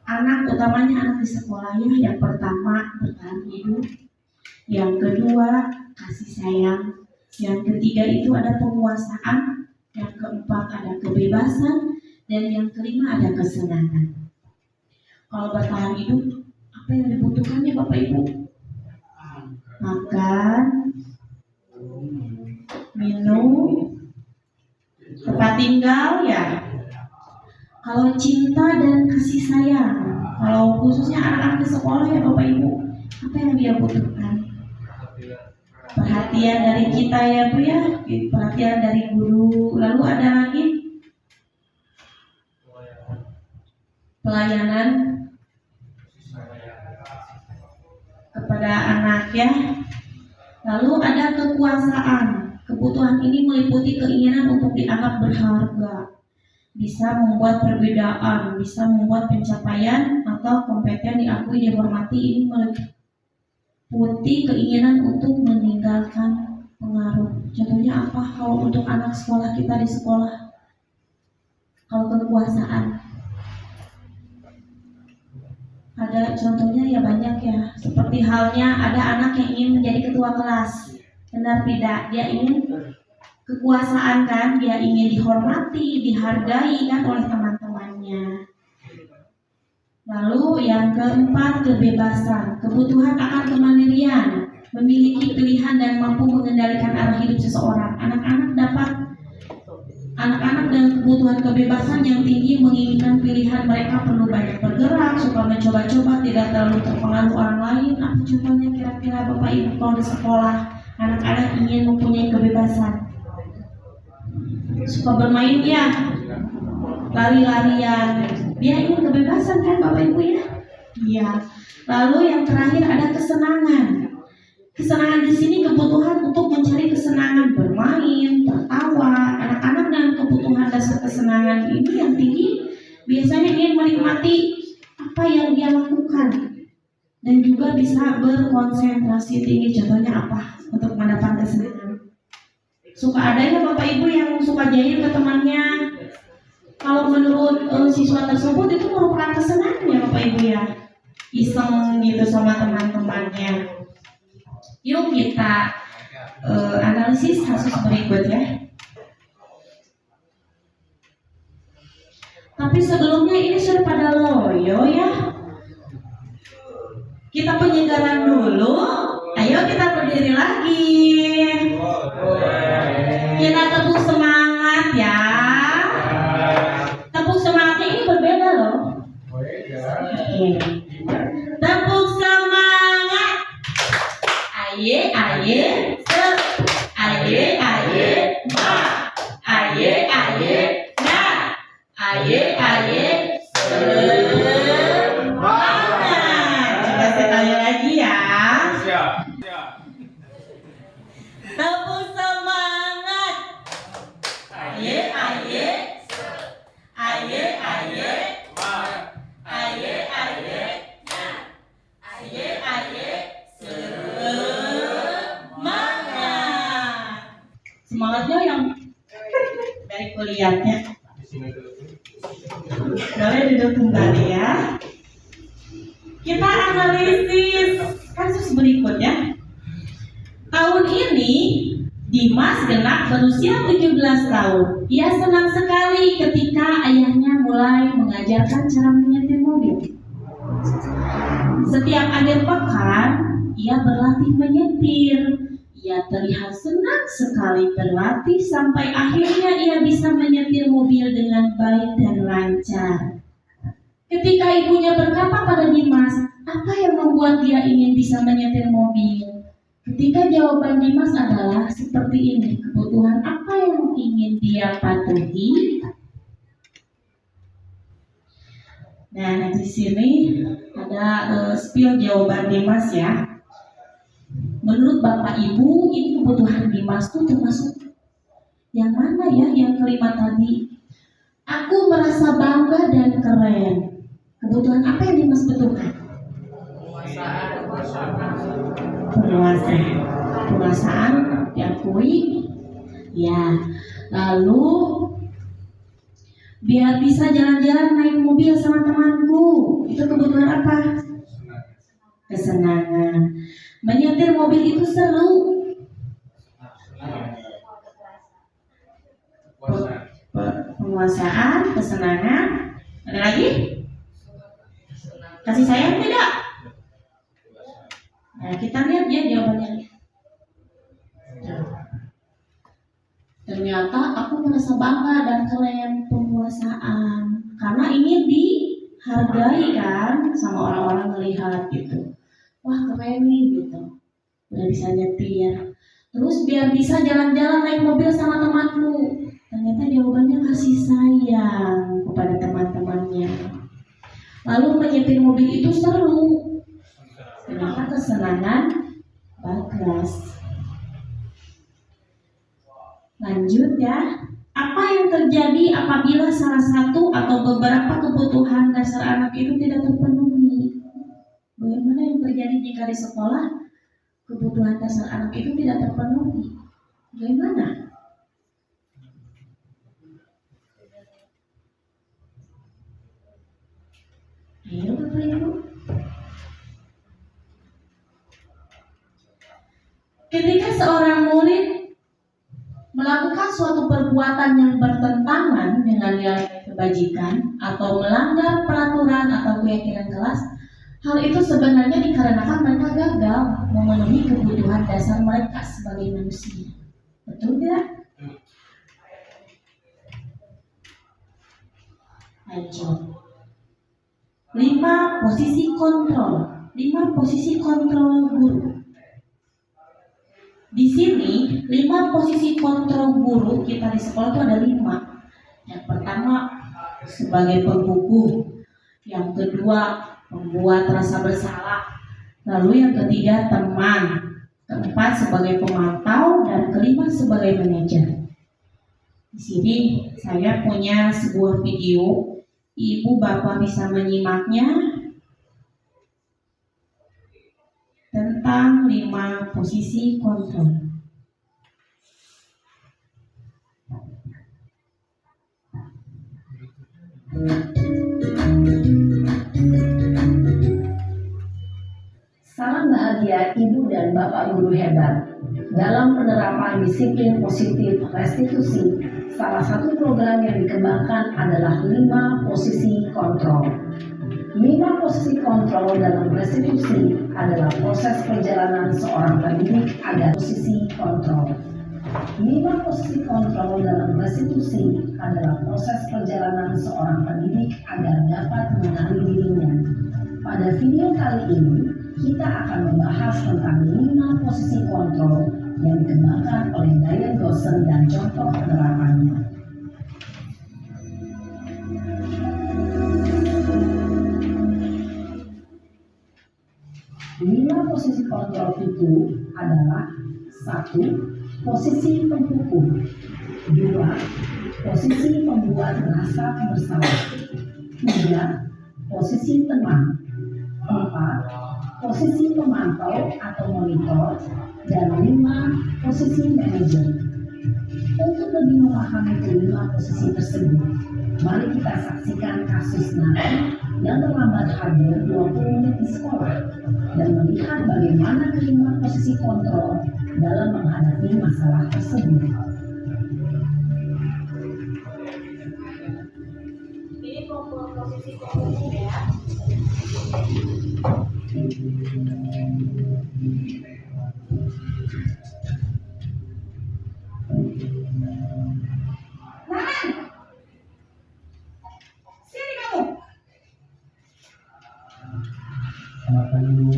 Anak, utamanya anak di sekolah ya, yang pertama bertahan hidup, yang kedua kasih sayang, yang ketiga itu ada penguasaan, yang keempat ada kebebasan, dan yang kelima ada kesenangan. Kalau bertahan hidup, apa yang dibutuhkan ya Bapak Ibu? Makan, minum, tempat tinggal ya. Kalau cinta dan kasih sayang, kalau khususnya anak-anak di sekolah ya Bapak Ibu, apa yang dia butuhkan? Perhatian dari kita ya Bu ya, perhatian dari guru. Lalu ada lagi pelayanan kepada anak ya. Lalu ada kekuasaan. Kebutuhan ini meliputi keinginan untuk dianggap berharga, bisa membuat perbedaan, bisa membuat pencapaian atau kompeten diakui, dihormati. Ini meliputi keinginan untuk meninggalkan pengaruh. Contohnya apa? Kalau untuk anak sekolah kita di sekolah, kalau kekuasaan, ada contohnya ya banyak ya. Seperti halnya ada anak yang ingin menjadi ketua kelas. Benar tidak? Dia ingin kekuasaan kan, dia ingin dihormati, dihargai kan oleh teman-temannya. Lalu yang keempat, kebebasan, kebutuhan akan kemandirian, memiliki pilihan dan mampu mengendalikan arah hidup seseorang. Anak-anak dengan kebutuhan kebebasan yang tinggi menginginkan pilihan. Mereka perlu banyak bergerak, suka mencoba-coba, tidak terlalu terpengaruh orang lain. Apa contohnya kira-kira Bapak Ibu kalau di sekolah? Anak-anak ingin mempunyai kebebasan, suka bermain ya, lari-larian, dia ingin kebebasan kan Bapak Ibu ya? Iya. Lalu yang terakhir ada kesenangan. Kesenangan di sini kebutuhan untuk mencari kesenangan, bermain, tertawa. Anak-anak dengan kebutuhan dasar kesenangan ini yang tinggi biasanya ingin menikmati apa yang dia lakukan dan juga bisa berkonsentrasi tinggi. Contohnya apa? Untuk mendapatkan kesenangan. Suka ada ya Bapak Ibu yang suka jahil ke temannya. Kalau menurut siswa tersebut itu merupakan kesenangan ya Bapak Ibu ya. Iseng gitu sama teman-temannya. Yuk kita analisis kasus berikut ya. Tapi sebelumnya ini sudah pada loyo ya. Kita penyegaran dulu. Ayo kita berdiri lagi. Kita tepuk semangat ya. Tepuk semangatnya ini berbeda loh. Tepuk semangat. Aye aye se. Aye aye ma. Aye aye na. Aye aye semangat. Coba sekali lagi ya. Tepuk semangat. Aye aye aye aye ma. Aye aye na. Aye aye semangat. Semangatnya yang dari kuliahnya. Boleh duduk kembali ya. Kita analisis kasus berikutnya. Tahun ini Dimas genap berusia 17 tahun. Ia senang sekali ketika ayahnya mulai mengajarkan cara menyetir mobil. Setiap akhir pekan, ia berlatih menyetir. Ia terlihat senang sekali berlatih sampai akhirnya ia bisa menyetir mobil dengan baik dan lancar. Ketika ibunya berkata pada Dimas, apa yang membuat dia ingin bisa menyetir mobil? Ketika jawaban Dimas adalah seperti ini, kebutuhan apa yang ingin dia patuhi? Nah, di sini ada spill jawaban Dimas ya. Menurut Bapak Ibu, ini kebutuhan Dimas tuh termasuk yang mana ya? Yang kelima tadi. Aku merasa bangga dan keren. Kebutuhan apa yang Dimas butuhkan? Penguasaan diakui. Ya. Lalu biar bisa jalan-jalan naik mobil sama temanku. Itu kebutuhan apa? Kesenangan. Menyetir mobil itu seru. Penguasaan, kesenangan. Ada lagi? Kasih sayang tidak? Nah, kita lihat ya jawabannya. Ternyata aku merasa bangga dan keren, penguasaan. Karena ini dihargai kan sama orang-orang melihat gitu. Wah keren nih gitu. Udah bisa nyetir. Terus biar bisa jalan-jalan naik mobil sama temanku. Ternyata jawabannya kasih sayang kepada teman-temannya. Lalu menyetir mobil itu seru. Kenapa? Kesenangan bagus. Lanjut ya. Apa yang terjadi apabila salah satu atau beberapa kebutuhan dasar anak itu tidak terpenuhi? Bagaimana yang terjadi jika di sekolah kebutuhan dasar anak itu tidak terpenuhi? Bagaimana? Ayo Bapak Ibu. Ketika seorang murid melakukan suatu perbuatan yang bertentangan dengan nilai kebajikan atau melanggar peraturan atau keyakinan kelas, hal itu sebenarnya dikarenakan mereka gagal memenuhi kebutuhan dasar mereka sebagai manusia. Betul tidak? Lanjut. 5 posisi kontrol. 5 posisi kontrol guru. Di sini 5 posisi kontrol guru kita di sekolah itu ada 5. Yang pertama sebagai pembuku, yang kedua membuat rasa bersalah, lalu yang ketiga teman, keempat sebagai pemantau, dan kelima sebagai manajer. Di sini saya punya sebuah video, ibu bapak bisa menyimaknya, tentang 5 posisi kontrol. Salam bahagia berbahagia ibu dan bapak guru hebat. Dalam penerapan disiplin positif restitusi, salah satu program yang dikembangkan adalah 5 posisi kontrol. 5 posisi kontrol dalam restitusi adalah proses perjalanan seorang pendidik agar posisi kontrol. 5 posisi kontrol dalam restitusi adalah proses perjalanan seorang pendidik agar dapat mengenali dirinya. Pada video kali ini, kita akan membahas tentang 5 posisi kontrol yang dikembangkan oleh Diane Goshen dan contoh penerapannya. Lima posisi kontrol itu adalah: 1. Posisi penghukum. 2. Posisi pembuat rasa bersalah. 3. Posisi teman. 4. Posisi pemantau atau monitor. Dan 5. Posisi manajer. Untuk lebih memahami kelima posisi tersebut, mari kita saksikan kasus Naren yang terlambat hadir 20 menit di sekolah dan melihat bagaimana kelima posisi kontrol dalam menghadapi masalah tersebut. Ini posisi penghukum ya. Selamat pagi, Bu.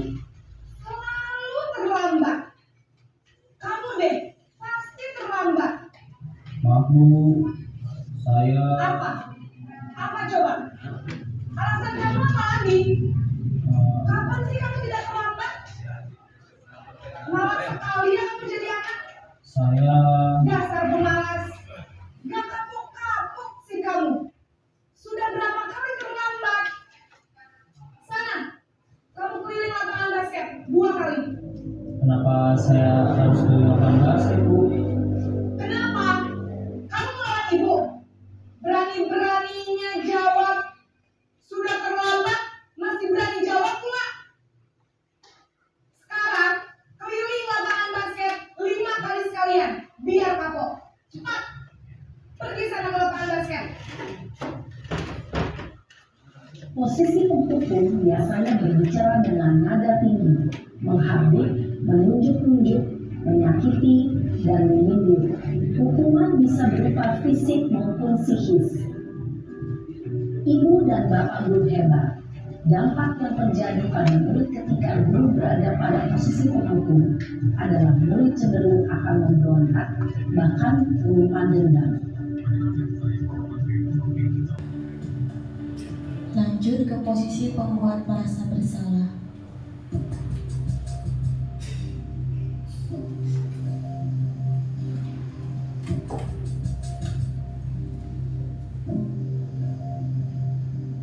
Selalu terlambat. Kamu deh, pasti terlambat. Maaf, Bu. Saya Apa? Apa coba? Alasan kamu apa lagi? Kapan sih kamu tidak terlambat? Malas sekali ya kamu jadi anak. saya Dasar pemalas. Gak kapok-kapok sih kamu. Sudah berapa kali terlambat? Sana, kamu keliling lapangan basket 2 kali. kenapa saya harus ke lapangan basket, Bu? Kenapa? Kamu melawan ibu? Berani-beraninya jawab. Sudah terlambat, masih berani jawab pula. Sekarang, keliling lapangan basket 5 kali sekalian. Biar kapok. Cepat. Pergi sana ke lapangan basket. Posisi penghukum biasanya berbicara dengan nada tinggi, menghardik, menunjuk-nunjuk, menyakiti, dan menyindir. Hukuman bisa berupa fisik maupun psikis. Ibu dan bapak guru hebat. Dampak yang terjadi pada murid ketika guru berada pada posisi penghukum adalah murid cenderung akan memberontak, bahkan menyimpan dendam. Lanjut ke posisi pembuat merasa bersalah.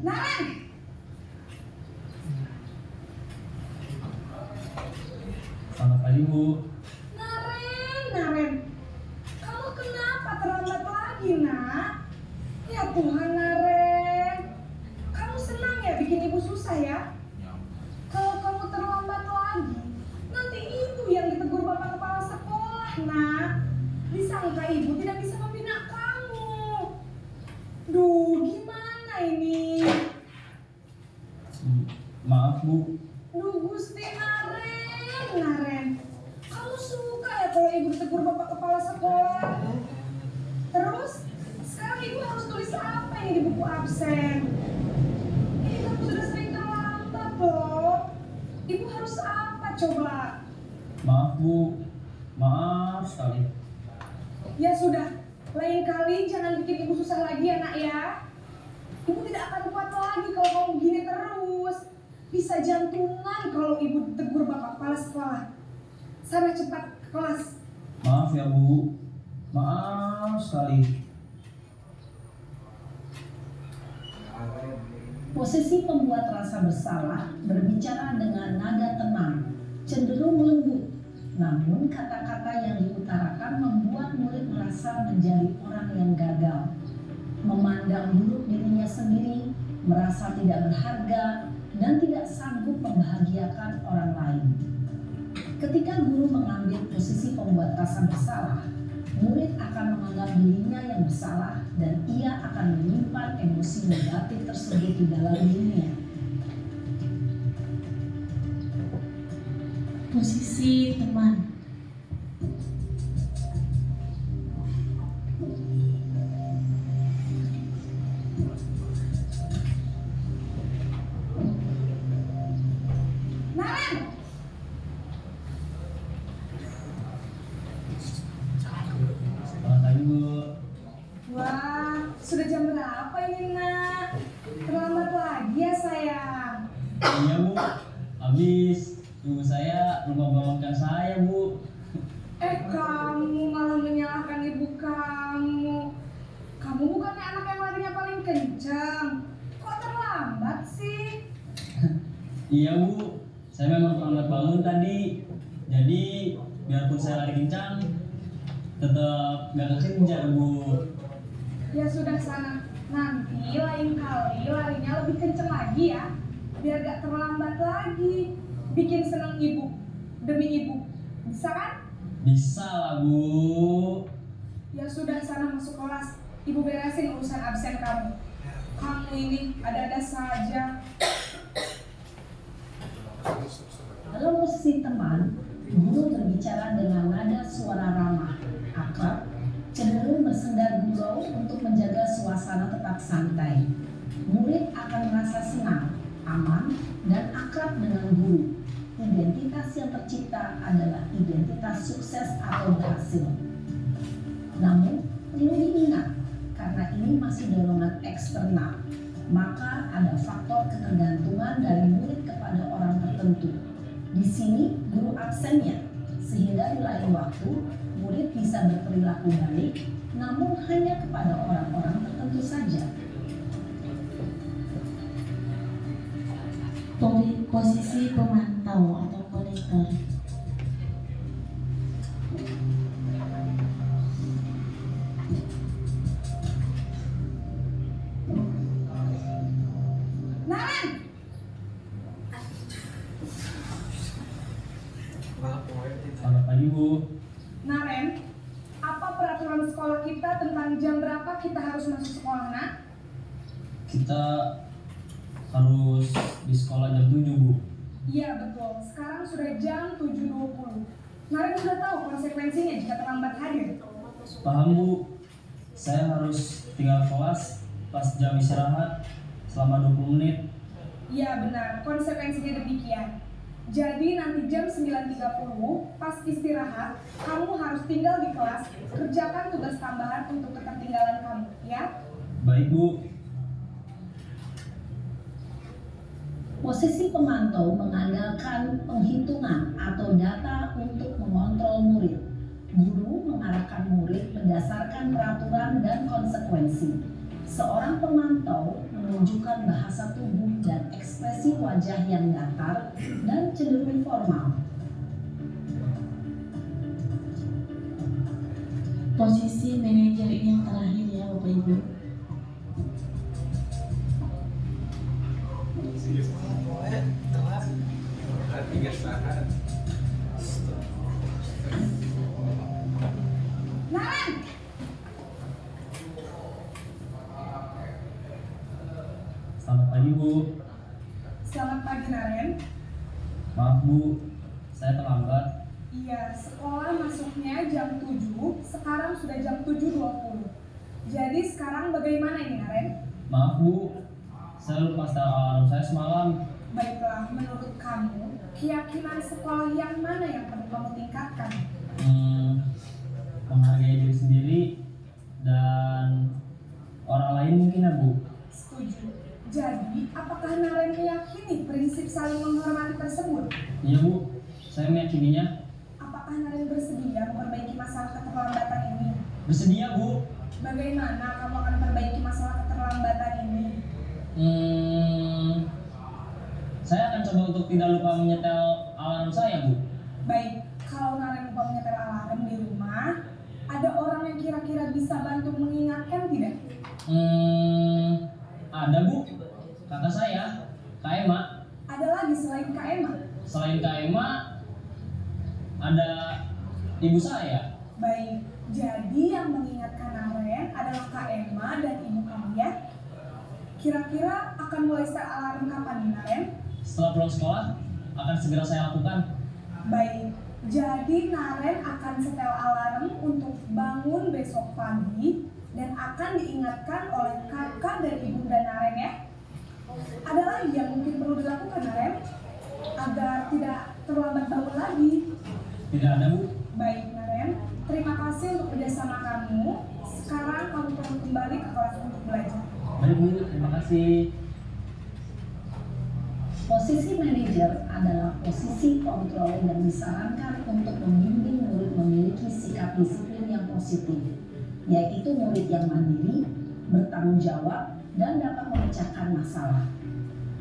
Naren! Selamat pagi, Bu. Naren. Kamu kenapa terlambat lagi, nak? Ya Tuhan, Naren. Kamu senang ya bikin ibu susah ya? Kalau kamu terlambat lagi, nanti ibu yang ditegur bapak kepala sekolah, nak. Disangka ibu tidak bisa membina kamu. Duh, gimana ini? Maaf, Bu. Duh, Gusti Naren. Kamu suka ya kalau ibu ditegur bapak kepala sekolah? Terus, sekarang ibu harus tulis apa ini di buku absen? Ini kamu sudah sering terlambat loh. Ibu harus apa coba? Maaf, Bu. Maaf sekali. Ya sudah, lain kali jangan bikin ibu susah lagi ya nak ya. Ibu tidak akan kuat lagi kalau kamu begini terus. Bisa jantungan kalau ibu ditegur bapak kepala sekolah. Sana cepat ke kelas. Maaf ya, Bu. Maaf sekali. Posisi pembuat rasa bersalah berbicara dengan nada tenang, cenderung lembut. Namun kata-kata yang diutarakan membuat murid merasa menjadi orang yang gagal, memandang buruk dirinya sendiri, merasa tidak berharga, dan tidak sanggup membahagiakan orang lain. Ketika guru mengambil posisi pembuat rasa bersalah, murid akan menganggap dirinya yang bersalah dan ia akan menyimpan emosi negatif tersebut di dalam dirinya. Posisi teman. Naren, Selamat pagi Bu. wah, sudah jam berapa ini nak? Terlambat lagi ya sayang. Iya Bu, habis ibu saya lupa bangunkan saya Bu. Kamu malah menyalahkan ibu kamu. Kamu bukannya anak yang larinya paling kencang. Kok terlambat sih? Iya Bu, saya memang terlambat bangun tadi. Jadi biarpun saya lari kencang, tetap gak kekejar Bu. Ya sudah sana. Nanti lain kali larinya lebih kencang lagi ya. Biar gak terlambat lagi. Bikin seneng ibu. Demi ibu. Bisa kan? Bisa lah Bu. Ya sudah sana masuk kelas. Ibu beresin urusan absen kamu. Kamu ini ada-ada saja. Dalam posisi teman, guru berbicara dengan nada suara ramah, akrab, cenderung bersenda gurau untuk menjaga suasana tetap santai. Murid akan merasa senang, aman, dan akrab dengan guru. Identitas yang tercipta adalah identitas sukses atau berhasil. Namun, perlu diingat, karena ini masih dorongan eksternal, maka ada faktor ketergantungan dari murid kepada orang tertentu. Di sini, guru absennya, sehingga di lain waktu, murid bisa berperilaku baik, namun hanya kepada orang-orang tertentu saja. Posisi pemantau atau monitor. Naren! Selamat pagi Bu. Naren, apa peraturan sekolah kita tentang jam berapa kita harus masuk sekolah, nak? Kita harus di sekolah jam 7 Bu. Iya betul, sekarang sudah jam 7.20. Naren sudah tahu konsekuensinya jika terlambat hadir. Paham Bu, saya harus tinggal kelas pas jam istirahat selama 20 menit. Iya benar, konsekuensinya demikian. Jadi nanti jam 9.30 pas istirahat, kamu harus tinggal di kelas, kerjakan tugas tambahan untuk ketertinggalan kamu, ya? Baik Bu. Posisi pemantau mengandalkan penghitungan atau data untuk mengontrol murid. Guru mengarahkan murid berdasarkan peraturan dan konsekuensi. Seorang pemantau menunjukkan bahasa tubuh dan ekspresi wajah yang datar dan cenderung formal. Posisi manajer yang terakhir ya Bapak Ibu. Naren! Selamat pagi Bu. Selamat pagi Naren. Maaf Bu, saya terlambat. Iya, sekolah masuknya jam 7, sekarang sudah jam 7.20. Jadi sekarang bagaimana ini Naren? Maaf Bu, saya lupa setel alarm saya semalam. Baiklah, menurut kamu, keyakinan sekolah yang mana yang perlu kamu tingkatkan? Menghargai diri sendiri dan orang lain mungkin ya Bu. Setuju. Jadi, apakah Naren meyakini prinsip saling menghormati tersebut? Iya Bu, saya meyakininya. Apakah Naren bersedia memperbaiki masalah keterlambatan ini? Bersedia Bu. Bagaimana kamu akan memperbaiki masalah keterlambatan ini? Saya akan coba untuk tidak lupa menyetel alarm saya Bu. Baik, kalau Naren lupa menyetel alarm di rumah, ada orang yang kira-kira bisa bantu mengingatkan tidak? Ada Bu, kakak saya, Kak Ema. Ada lagi selain Kak Emma? Selain Kak Ema, ada ibu saya. Baik, jadi yang mengingatkan Naren adalah Kak Emma dan ibu kamu ya. Kira-kira akan mulai setel alarm kapan nih Naren? Setelah pulang sekolah akan segera saya lakukan. Baik, jadi Naren akan setel alarm untuk bangun besok pagi dan akan diingatkan oleh kakak dan ibunda Naren ya. Ada lagi yang mungkin perlu dilakukan Naren agar tidak terlambat bangun lagi? Tidak ada, Bu. Baik Naren, terima kasih untuk kerjasama kamu. Sekarang kamu perlu kembali ke kelas untuk belajar. Baik, Bu. Terima kasih. Posisi manajer adalah posisi kontrol yang disarankan untuk membimbing murid memiliki sikap disiplin yang positif, yaitu murid yang mandiri, bertanggung jawab, dan dapat memecahkan masalah.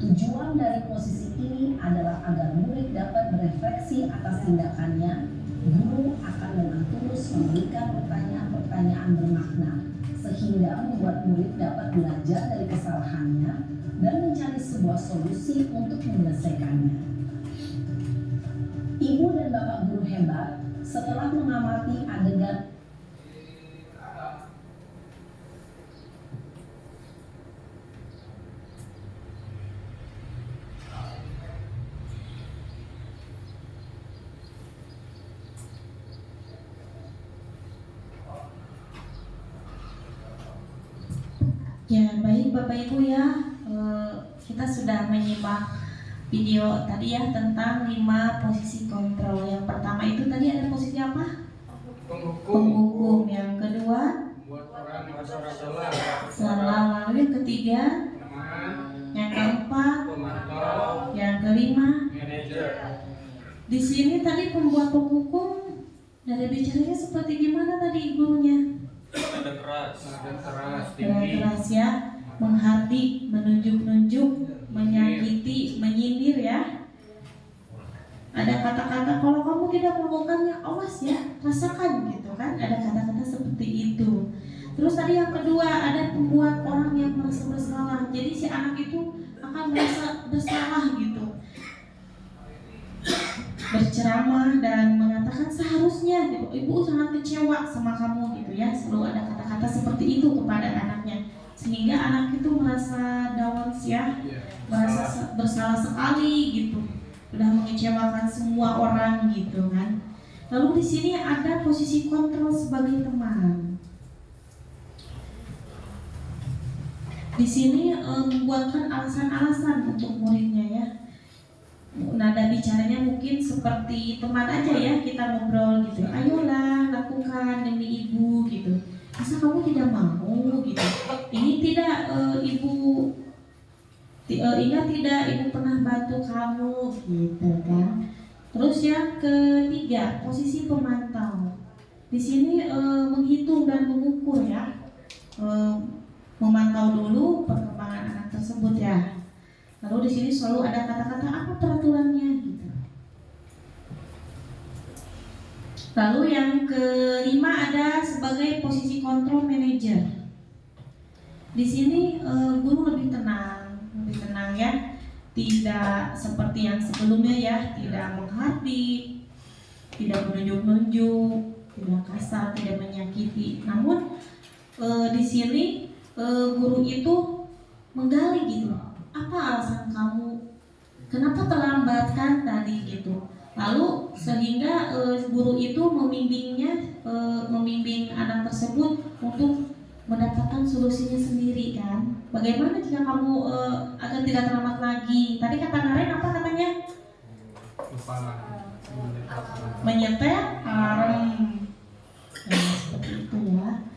Tujuan dari posisi ini adalah agar murid dapat berefleksi atas tindakannya. Guru akan dengan tulus memberikan pertanyaan-pertanyaan bermakna, sehingga membuat murid dapat belajar dari kesalahannya dan mencari sebuah solusi untuk menyelesaikannya. Ibu dan bapak guru hebat setelah mengamati adegan Ya, baik Bapak Ibu ya, kita sudah menyimak video tadi ya tentang 5 posisi kontrol. Yang pertama itu tadi ada posisi apa? Penghukum. Yang kedua? Salah. Lalu yang ketiga? Yang keempat? Yang kelima? Di sini tadi pembuat penghukum dari bicaranya seperti gimana tadi gurunya? Ada keras ya, menghardik, menunjuk-nunjuk, menyakiti, menyindir ya. Ada kata-kata kalau kamu tidak melakukannya, awas ya, rasakan gitu kan. Ada kata-kata seperti itu. Terus tadi yang kedua ada pembuat orang yang merasa bersalah. Jadi si anak itu akan merasa bersalah gitu, berceramah dan mengatakan seharusnya gitu, ibu sangat kecewa sama kamu gitu ya. Selalu ada kata-kata seperti itu kepada anaknya, sehingga anak itu merasa down ya, merasa bersalah sekali gitu, udah mengecewakan semua orang gitu kan. Lalu di sini ada posisi kontrol sebagai teman. Di sini membuatkan alasan-alasan untuk muridnya ya. Nada bicaranya mungkin seperti teman aja ya, kita ngobrol gitu, ayolah lakukan demi ibu gitu, masa kamu tidak mau gitu, ini tidak ibu ingat tidak ibu pernah bantu kamu gitu kan. Terus yang ketiga posisi pemantau. Di sini menghitung dan mengukur ya, memantau dulu perkembangan anak tersebut ya. Lalu di sini selalu ada kata-kata apa peraturannya gitu. Lalu yang kelima ada sebagai posisi kontrol manager. Di sini guru lebih tenang ya, tidak seperti yang sebelumnya ya, tidak menghardik, tidak menunjuk-nunjuk, tidak kasar, tidak menyakiti. Namun di sini guru itu menggali gitu. Apa alasan kamu? Kenapa terlambat kan tadi gitu? Lalu sehingga guru itu membimbing anak tersebut untuk mendapatkan solusinya sendiri kan. Bagaimana jika kamu agar tidak terlambat lagi? Tadi kata Naren apa katanya? Menyetel alarm. Seperti itu ya.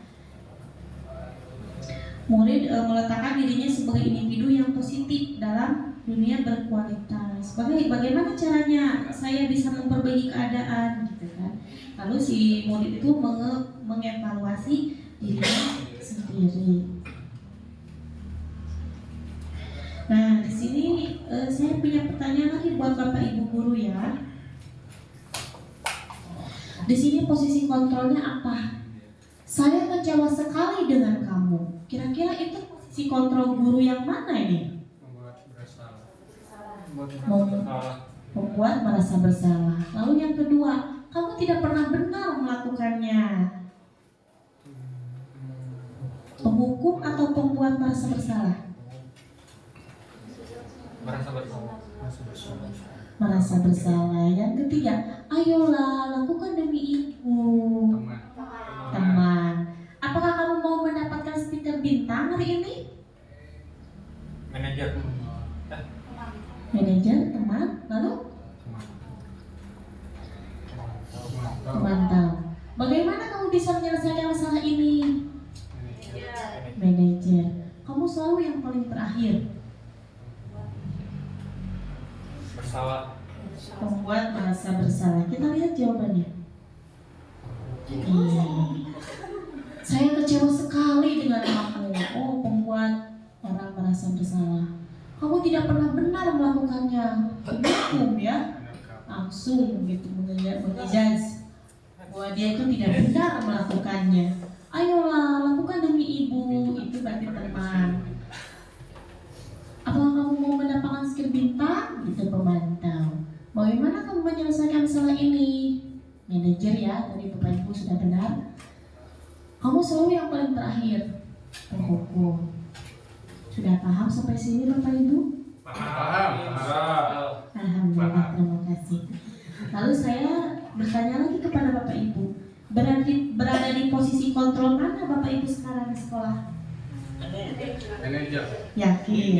Murid meletakkan dirinya sebagai individu yang positif dalam dunia berkualitas. Bagaimana caranya saya bisa memperbaiki keadaan gitu kan. Lalu si murid itu mengevaluasi dirinya sendiri. Nah, di sini saya punya pertanyaan lagi buat Bapak Ibu guru ya. Di sini posisi kontrolnya apa? Saya kecewa sekali dengan kamu. Kira-kira itu posisi kontrol guru yang mana ini? Membuat merasa bersalah. Lalu yang kedua, kamu tidak pernah benar melakukannya. Penghukum atau pembuat merasa bersalah? Merasa bersalah. Yang ketiga, ayolah lakukan demi ibu. Teman. Apakah kamu mau mendapatkan stiker bintang hari ini? Manajer. Manajer, teman, lalu memantau. Bagaimana kamu bisa menyelesaikan masalah ini? Manajer. Kamu selalu yang paling terakhir. Bersalah. Pembuat merasa bersalah. Kita lihat jawabannya. Saya kecewa sekali dengan kamu. Oh, pembuat orang merasa bersalah. Kamu tidak pernah benar melakukannya. Hukum ya, langsung gitu mengejaz bahwa dia itu tidak benar melakukannya. Ayolah lakukan demi ibu. Itu berarti teman. Apakah kamu mau mendapatkan skill bintang? Itu pemantau. Bagaimana kamu menyelesaikan masalah ini? Manajer ya, tadi Bapak Ibu sudah benar. Kamu selalu yang paling terakhir. Penghukum. Sudah paham sampai sini Bapak Ibu? Paham. Alhamdulillah, terima kasih. Lalu saya bertanya lagi kepada Bapak Ibu, berada di posisi kontrol mana Bapak Ibu sekarang di sekolah? Manajer. Yakin?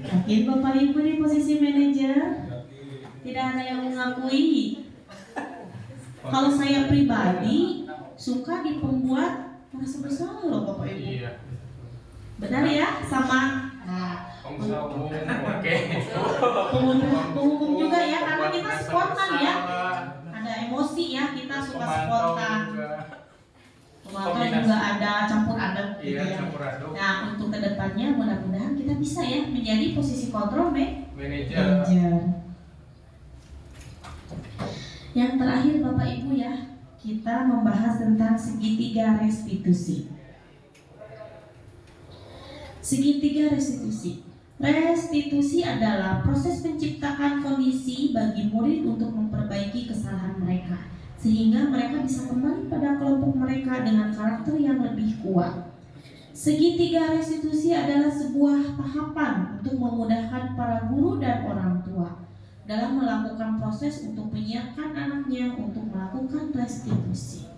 Yakin Bapak Ibu di posisi manajer? Tidak ada yang mengakui. Kalau saya pribadi suka di pembuat merasa bersalah loh Bapak Ibu. Iya. Benar ya? Sama. Nah, penghukum juga ya, karena kita spontan ya. Ada emosi ya, kita suka spontan. Pemantau juga ada campur aduk gitu ya. Nah, untuk kedepannya mudah-mudahan kita bisa ya menjadi posisi kontrol manajer. Yang terakhir Bapak Ibu ya, kita membahas tentang segitiga restitusi. Segitiga restitusi. Restitusi adalah proses menciptakan kondisi bagi murid untuk memperbaiki kesalahan mereka, sehingga mereka bisa kembali pada kelompok mereka dengan karakter yang lebih kuat. Segitiga restitusi adalah sebuah tahapan untuk memudahkan para guru dan orang tua dalam melakukan proses untuk menyiapkan anaknya untuk melakukan restitusi.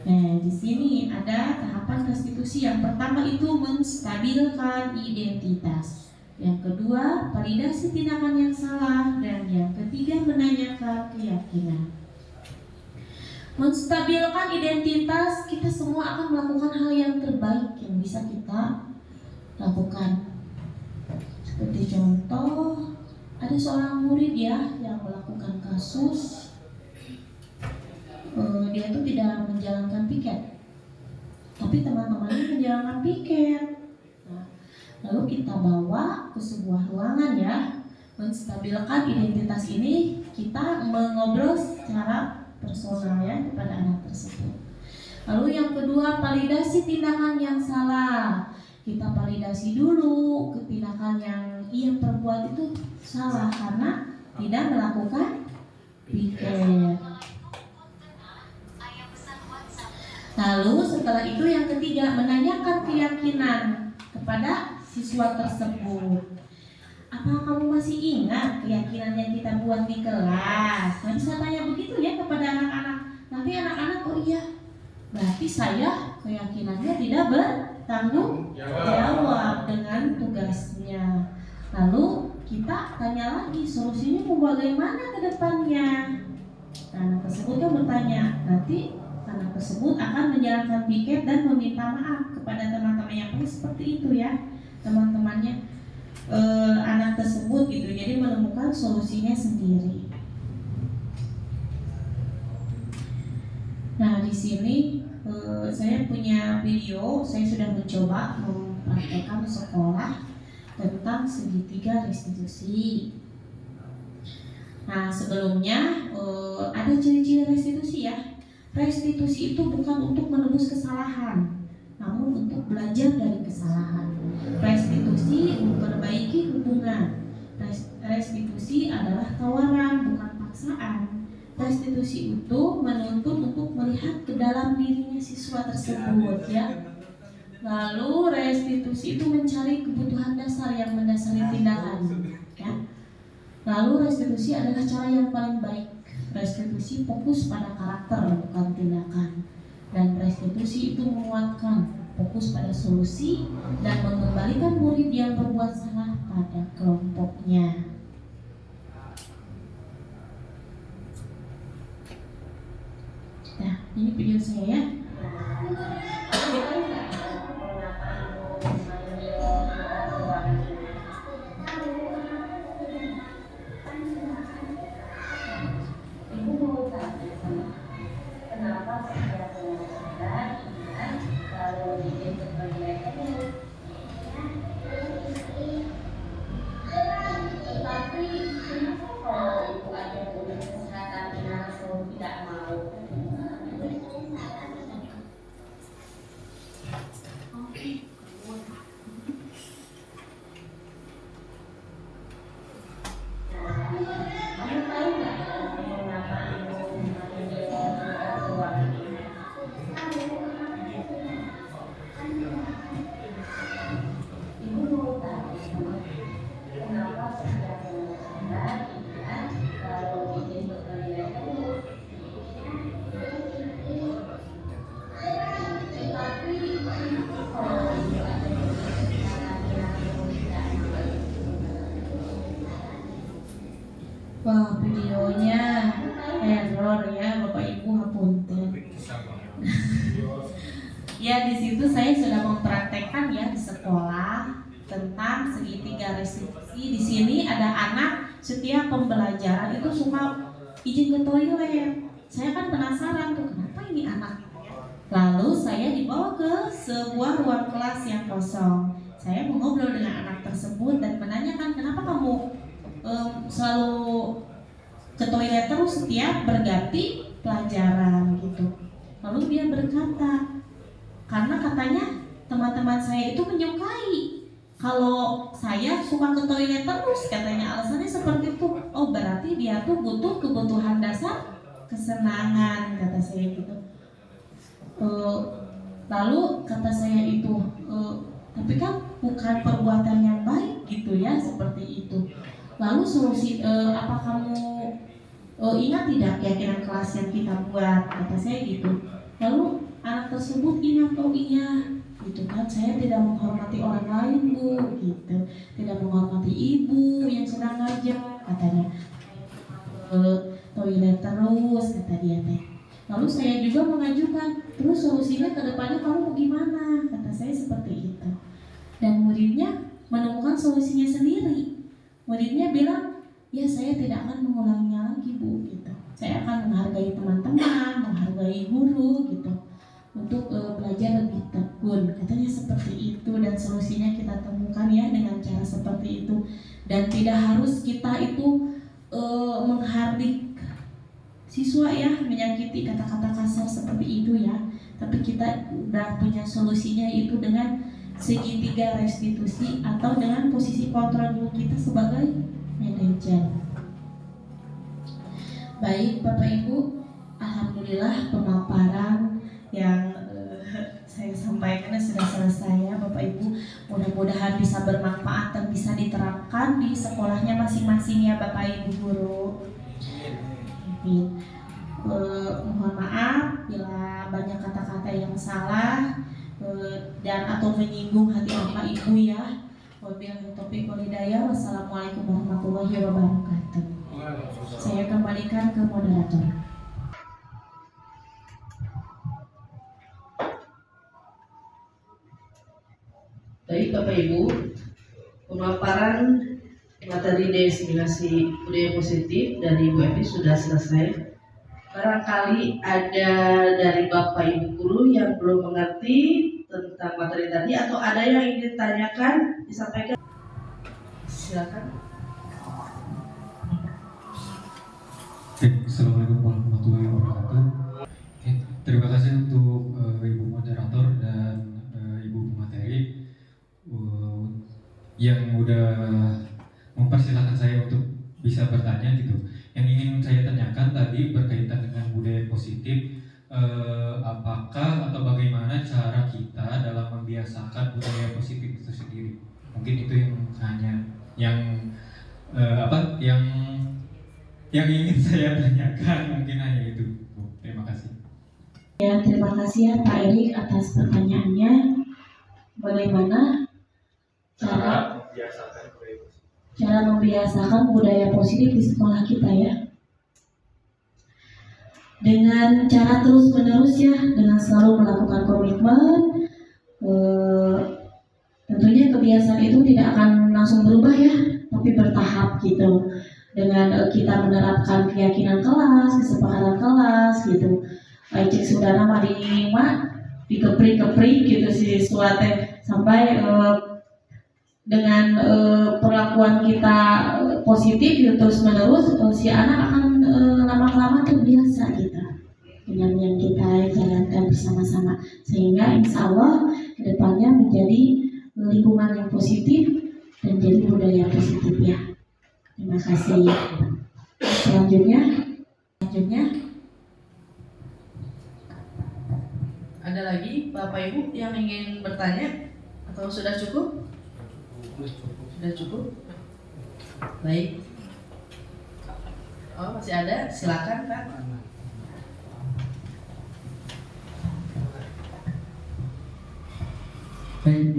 Nah, di sini ada tahapan restitusi. Yang pertama itu menstabilkan identitas. Yang kedua, validasi tindakan yang salah, dan yang ketiga menanyakan keyakinan. Menstabilkan identitas, kita semua akan melakukan hal yang terbaik yang bisa kita lakukan. Seperti contoh, ada seorang murid ya yang melakukan kasus, dia itu tidak menjalankan piket, tapi teman-temannya menjalankan piket. Nah, lalu kita bawa ke sebuah ruangan ya, menstabilkan identitas ini, kita mengobrol secara personal ya kepada anak tersebut. Lalu yang kedua, validasi tindakan yang salah. Kita validasi dulu tindakan yang ia perbuat itu salah karena tidak melakukan piket. Lalu setelah itu yang ketiga, menanyakan keyakinan kepada siswa tersebut. Apa kamu masih ingat keyakinan yang kita buat di kelas? Nah, bisa tanya begitu ya kepada anak-anak. Nanti anak-anak, oh iya, berarti saya keyakinannya tidak bertanggung jawab dengan tugasnya. Lalu kita tanya lagi, solusinya mau bagaimana ke depannya? Nah, anak tersebut kan bertanya, nanti anak tersebut akan menjalankan piket dan meminta maaf kepada teman-teman yang seperti itu ya, teman-temannya anak tersebut gitu. Jadi menemukan solusinya sendiri. Nah, di sini saya punya video, saya sudah mencoba mempraktekkan sekolah tentang segitiga restitusi. Nah, sebelumnya ada ciri-ciri restitusi ya. Restitusi itu bukan untuk menebus kesalahan, namun untuk belajar dari kesalahan. Restitusi memperbaiki hubungan. Restitusi adalah tawaran, bukan paksaan. restitusi itu menuntut untuk melihat ke dalam dirinya siswa tersebut ya. Lalu restitusi itu mencari kebutuhan dasar yang mendasari tindakan ya. Lalu restitusi adalah cara yang paling baik. Restitusi fokus pada karakter bukan tindakan. Dan restitusi itu menguatkan, fokus pada solusi dan mengembalikan murid yang berbuat salah pada kelompoknya. Nah, ini video saya ya. Ibu mau tanya kenapa setiap kalau bikin toilet tetapi kenapa kalau ibu ada kesehatan langsung tidak mau? Kamu tahu nggak mengapa ibu memanggil orang tua? Ibu mau tahu kenapa setiap kalau bikin toilet tetapi kalau ibu ada kesehatan langsung tidak mau. Wah, videonya error ya, Bapak Ibu hapunten. Ya, di situ saya sudah mempraktekkan ya di sekolah tentang segitiga restitusi. Di sini ada anak setiap pembelajaran itu suka izin ke toilet. Saya kan penasaran tuh kenapa ini anak. Lalu saya dibawa ke sebuah ruang kelas yang kosong. Saya mengobrol dengan anak tersebut dan menanyakan kenapa kamu selalu ke toilet terus setiap berganti pelajaran gitu. Lalu dia berkata, karena katanya teman-teman saya itu menyukai kalau saya suka ke toilet terus, katanya alasannya seperti itu. Oh, berarti dia tuh butuh kebutuhan dasar kesenangan, kata saya gitu. Lalu kata saya itu, tapi kan bukan perbuatan yang baik gitu ya, seperti itu. Lalu solusi apa kamu ingat tidak keyakinan kelas yang kita buat, kata saya gitu. Lalu anak tersebut ingat, oh iya gitu kan, saya tidak menghormati orang lain bu gitu, tidak menghormati ibu yang sedang ngajar, katanya toilet terus, kata dia teh. Lalu saya juga mengajukan, terus solusinya ke depannya kamu mau gimana, kata saya seperti itu. Dan muridnya menemukan solusinya sendiri. Muridnya bilang, ya saya tidak akan mengulanginya lagi bu gitu. Saya akan menghargai teman-teman, menghargai guru gitu, untuk belajar lebih tekun, katanya seperti itu. Dan solusinya kita temukan ya dengan cara seperti itu. Dan tidak harus kita itu menghardik siswa ya, menyakiti kata-kata kasar seperti itu ya. Tapi kita udah punya solusinya itu dengan segitiga restitusi atau dengan posisi kontrol kita sebagai manajer. Baik Bapak Ibu, alhamdulillah pemaparan yang saya sampaikan sudah selesai ya Bapak Ibu. Mudah-mudahan bisa bermanfaat dan bisa diterapkan di sekolahnya masing-masing ya Bapak Ibu guru. Mohon maaf bila banyak kata-kata yang salah dan atau menyinggung hati Bapak Ibu ya. Wabillahi taufiq wal hidayah. Wassalamualaikum warahmatullahi wabarakatuh. Saya kembalikan ke moderator. Baik Bapak Ibu, pemaparan materi diskriminasi budaya positif dari Ibu Evi sudah selesai. Barangkali ada dari Bapak Ibu guru yang belum mengerti tentang materi tadi atau ada yang ingin ditanyakan, disampaikan. Silakan. Assalamualaikum warahmatullahi wabarakatuh. Terima kasih untuk Ibu Moderator dan Ibu Pemateri yang udah mempersilahkan saya untuk bisa bisa bertanya gitu. Yang ingin saya tanyakan tadi berkaitan dengan budaya positif, apakah atau bagaimana cara kita dalam membiasakan budaya positif itu sendiri? Mungkin itu yang hanya yang ingin saya tanyakan, mungkin hanya itu. Terima kasih. Ya, terima kasih ya Pak Erik atas pertanyaannya. Bagaimana cara membiasakan budaya positif di sekolah kita ya? Dengan cara terus menerus ya, dengan selalu melakukan komitmen. Tentunya kebiasaan itu tidak akan langsung berubah ya, tapi bertahap gitu. Dengan kita menerapkan keyakinan kelas, kesepakatan kelas gitu. Cek sudah nama dikeprik-keprik gitu si suatu sampai dengan perlakuan kita positif gitu, terus menerus si anak akan lama-lama terbiasa gitu dengan yang kita jalankan bersama-sama, sehingga insya Allah kedepannya menjadi lingkungan yang positif dan jadi budaya positif ya. Terima kasih. Selanjutnya Ada lagi Bapak Ibu yang ingin bertanya atau sudah cukup? Sudah cukup? Baik. Oh, masih ada? Silakan Pak. Baik.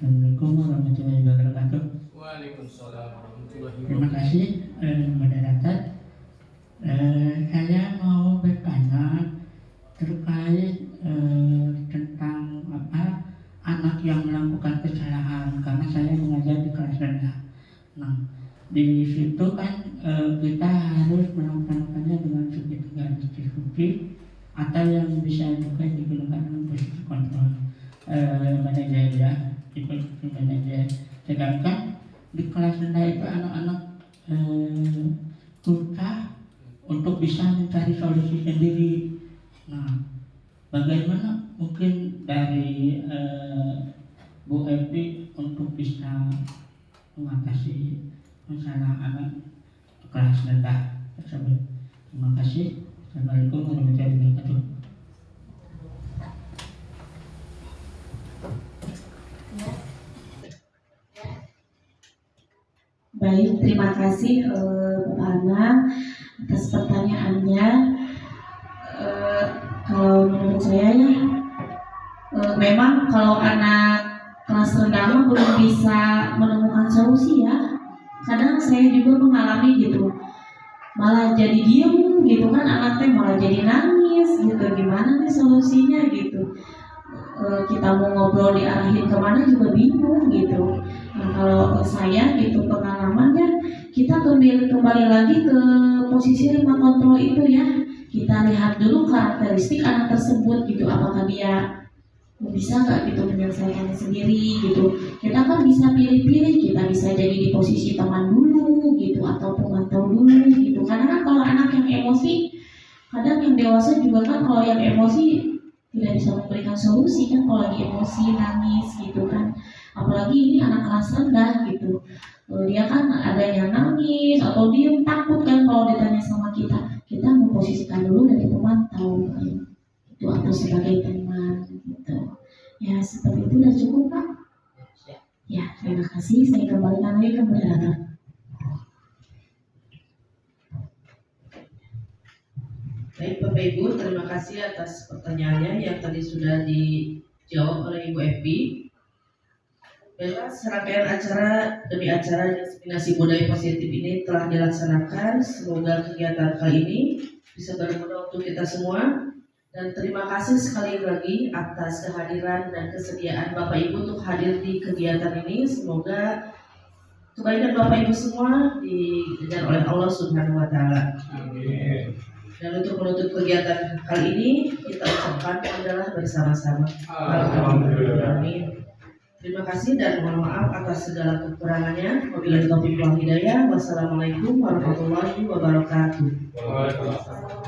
Assalamualaikum warahmatullahi wabarakatuh. Waalaikumsalam warahmatullahi wabarakatuh. Terima kasih moderator. Saya mau bertanya terkait tentang anak yang melakukan kesalahan, karena saya mengajar di kelas rendah. Nah, di situ kan kita harus melakukannya dengan sudut garis diskusi atau yang bisa juga digunakan dengan posisi kontrol manajer ya, posisi manajer. Sedangkan di kelas rendah itu anak-anak susah untuk bisa mencari solusi sendiri. Nah, bagaimana mungkin dari Bu Evi untuk bisa mengatasi masalah anak kelas rendah tersebut? Terima kasih. Assalamualaikum warahmatullahi wabarakatuh. Baik, terima kasih Bapak Anang atas pertanyaannya. Kalau menurut saya ya, memang kalau anak kelas rendah belum bisa menemukan solusi ya. Kadang saya juga mengalami gitu, malah jadi diem gitu kan, anaknya malah jadi nangis gitu. Gimana nih solusinya gitu? Kita mau ngobrol diarahin kemana juga bingung gitu. Nah, kalau saya gitu pengalamannya, kita kembali lagi ke posisi remote control itu ya. Kita lihat dulu karakteristik anak tersebut gitu, apakah dia bisa nggak gitu menyelesaikannya sendiri gitu. Kita kan bisa pilih-pilih, kita bisa jadi di posisi teman dulu gitu atau pemantau dulu gitu. Karena kan kalau anak yang emosi, kadang yang dewasa juga kan kalau yang emosi tidak bisa memberikan solusi kan, kalau lagi emosi nangis gitu kan. Apalagi ini anak kelas rendah gitu, dia kan ada yang nangis atau dia takut kan kalau ditanya sama kita memposisikan dulu dari pemantau itu atau sebagai teman gitu ya. Seperti itu udah cukup Pak ya. Terima kasih, saya kembalikan lagi ke moderator. Baik Bapak Ibu, terima kasih atas pertanyaannya yang tadi sudah dijawab oleh Ibu Evi. Baiklah, serangkaian acara demi acara Destinasi Budaya Positif ini telah dilaksanakan. Semoga kegiatan kali ini bisa berguna untuk kita semua. Dan terima kasih sekali lagi atas kehadiran dan kesediaan Bapak Ibu untuk hadir di kegiatan ini. Semoga kebaikan Bapak Ibu semua didengar oleh Allah Subhanahu wa Ta'ala. Dan untuk menutup kegiatan kali ini, kita ucapkan adalah bersama-sama. Amin. Terima kasih dan mohon maaf atas segala kekurangannya. Wabillahi taufiq wal hidayah. Wassalamualaikum warahmatullahi wabarakatuh. Waalaikumsalam.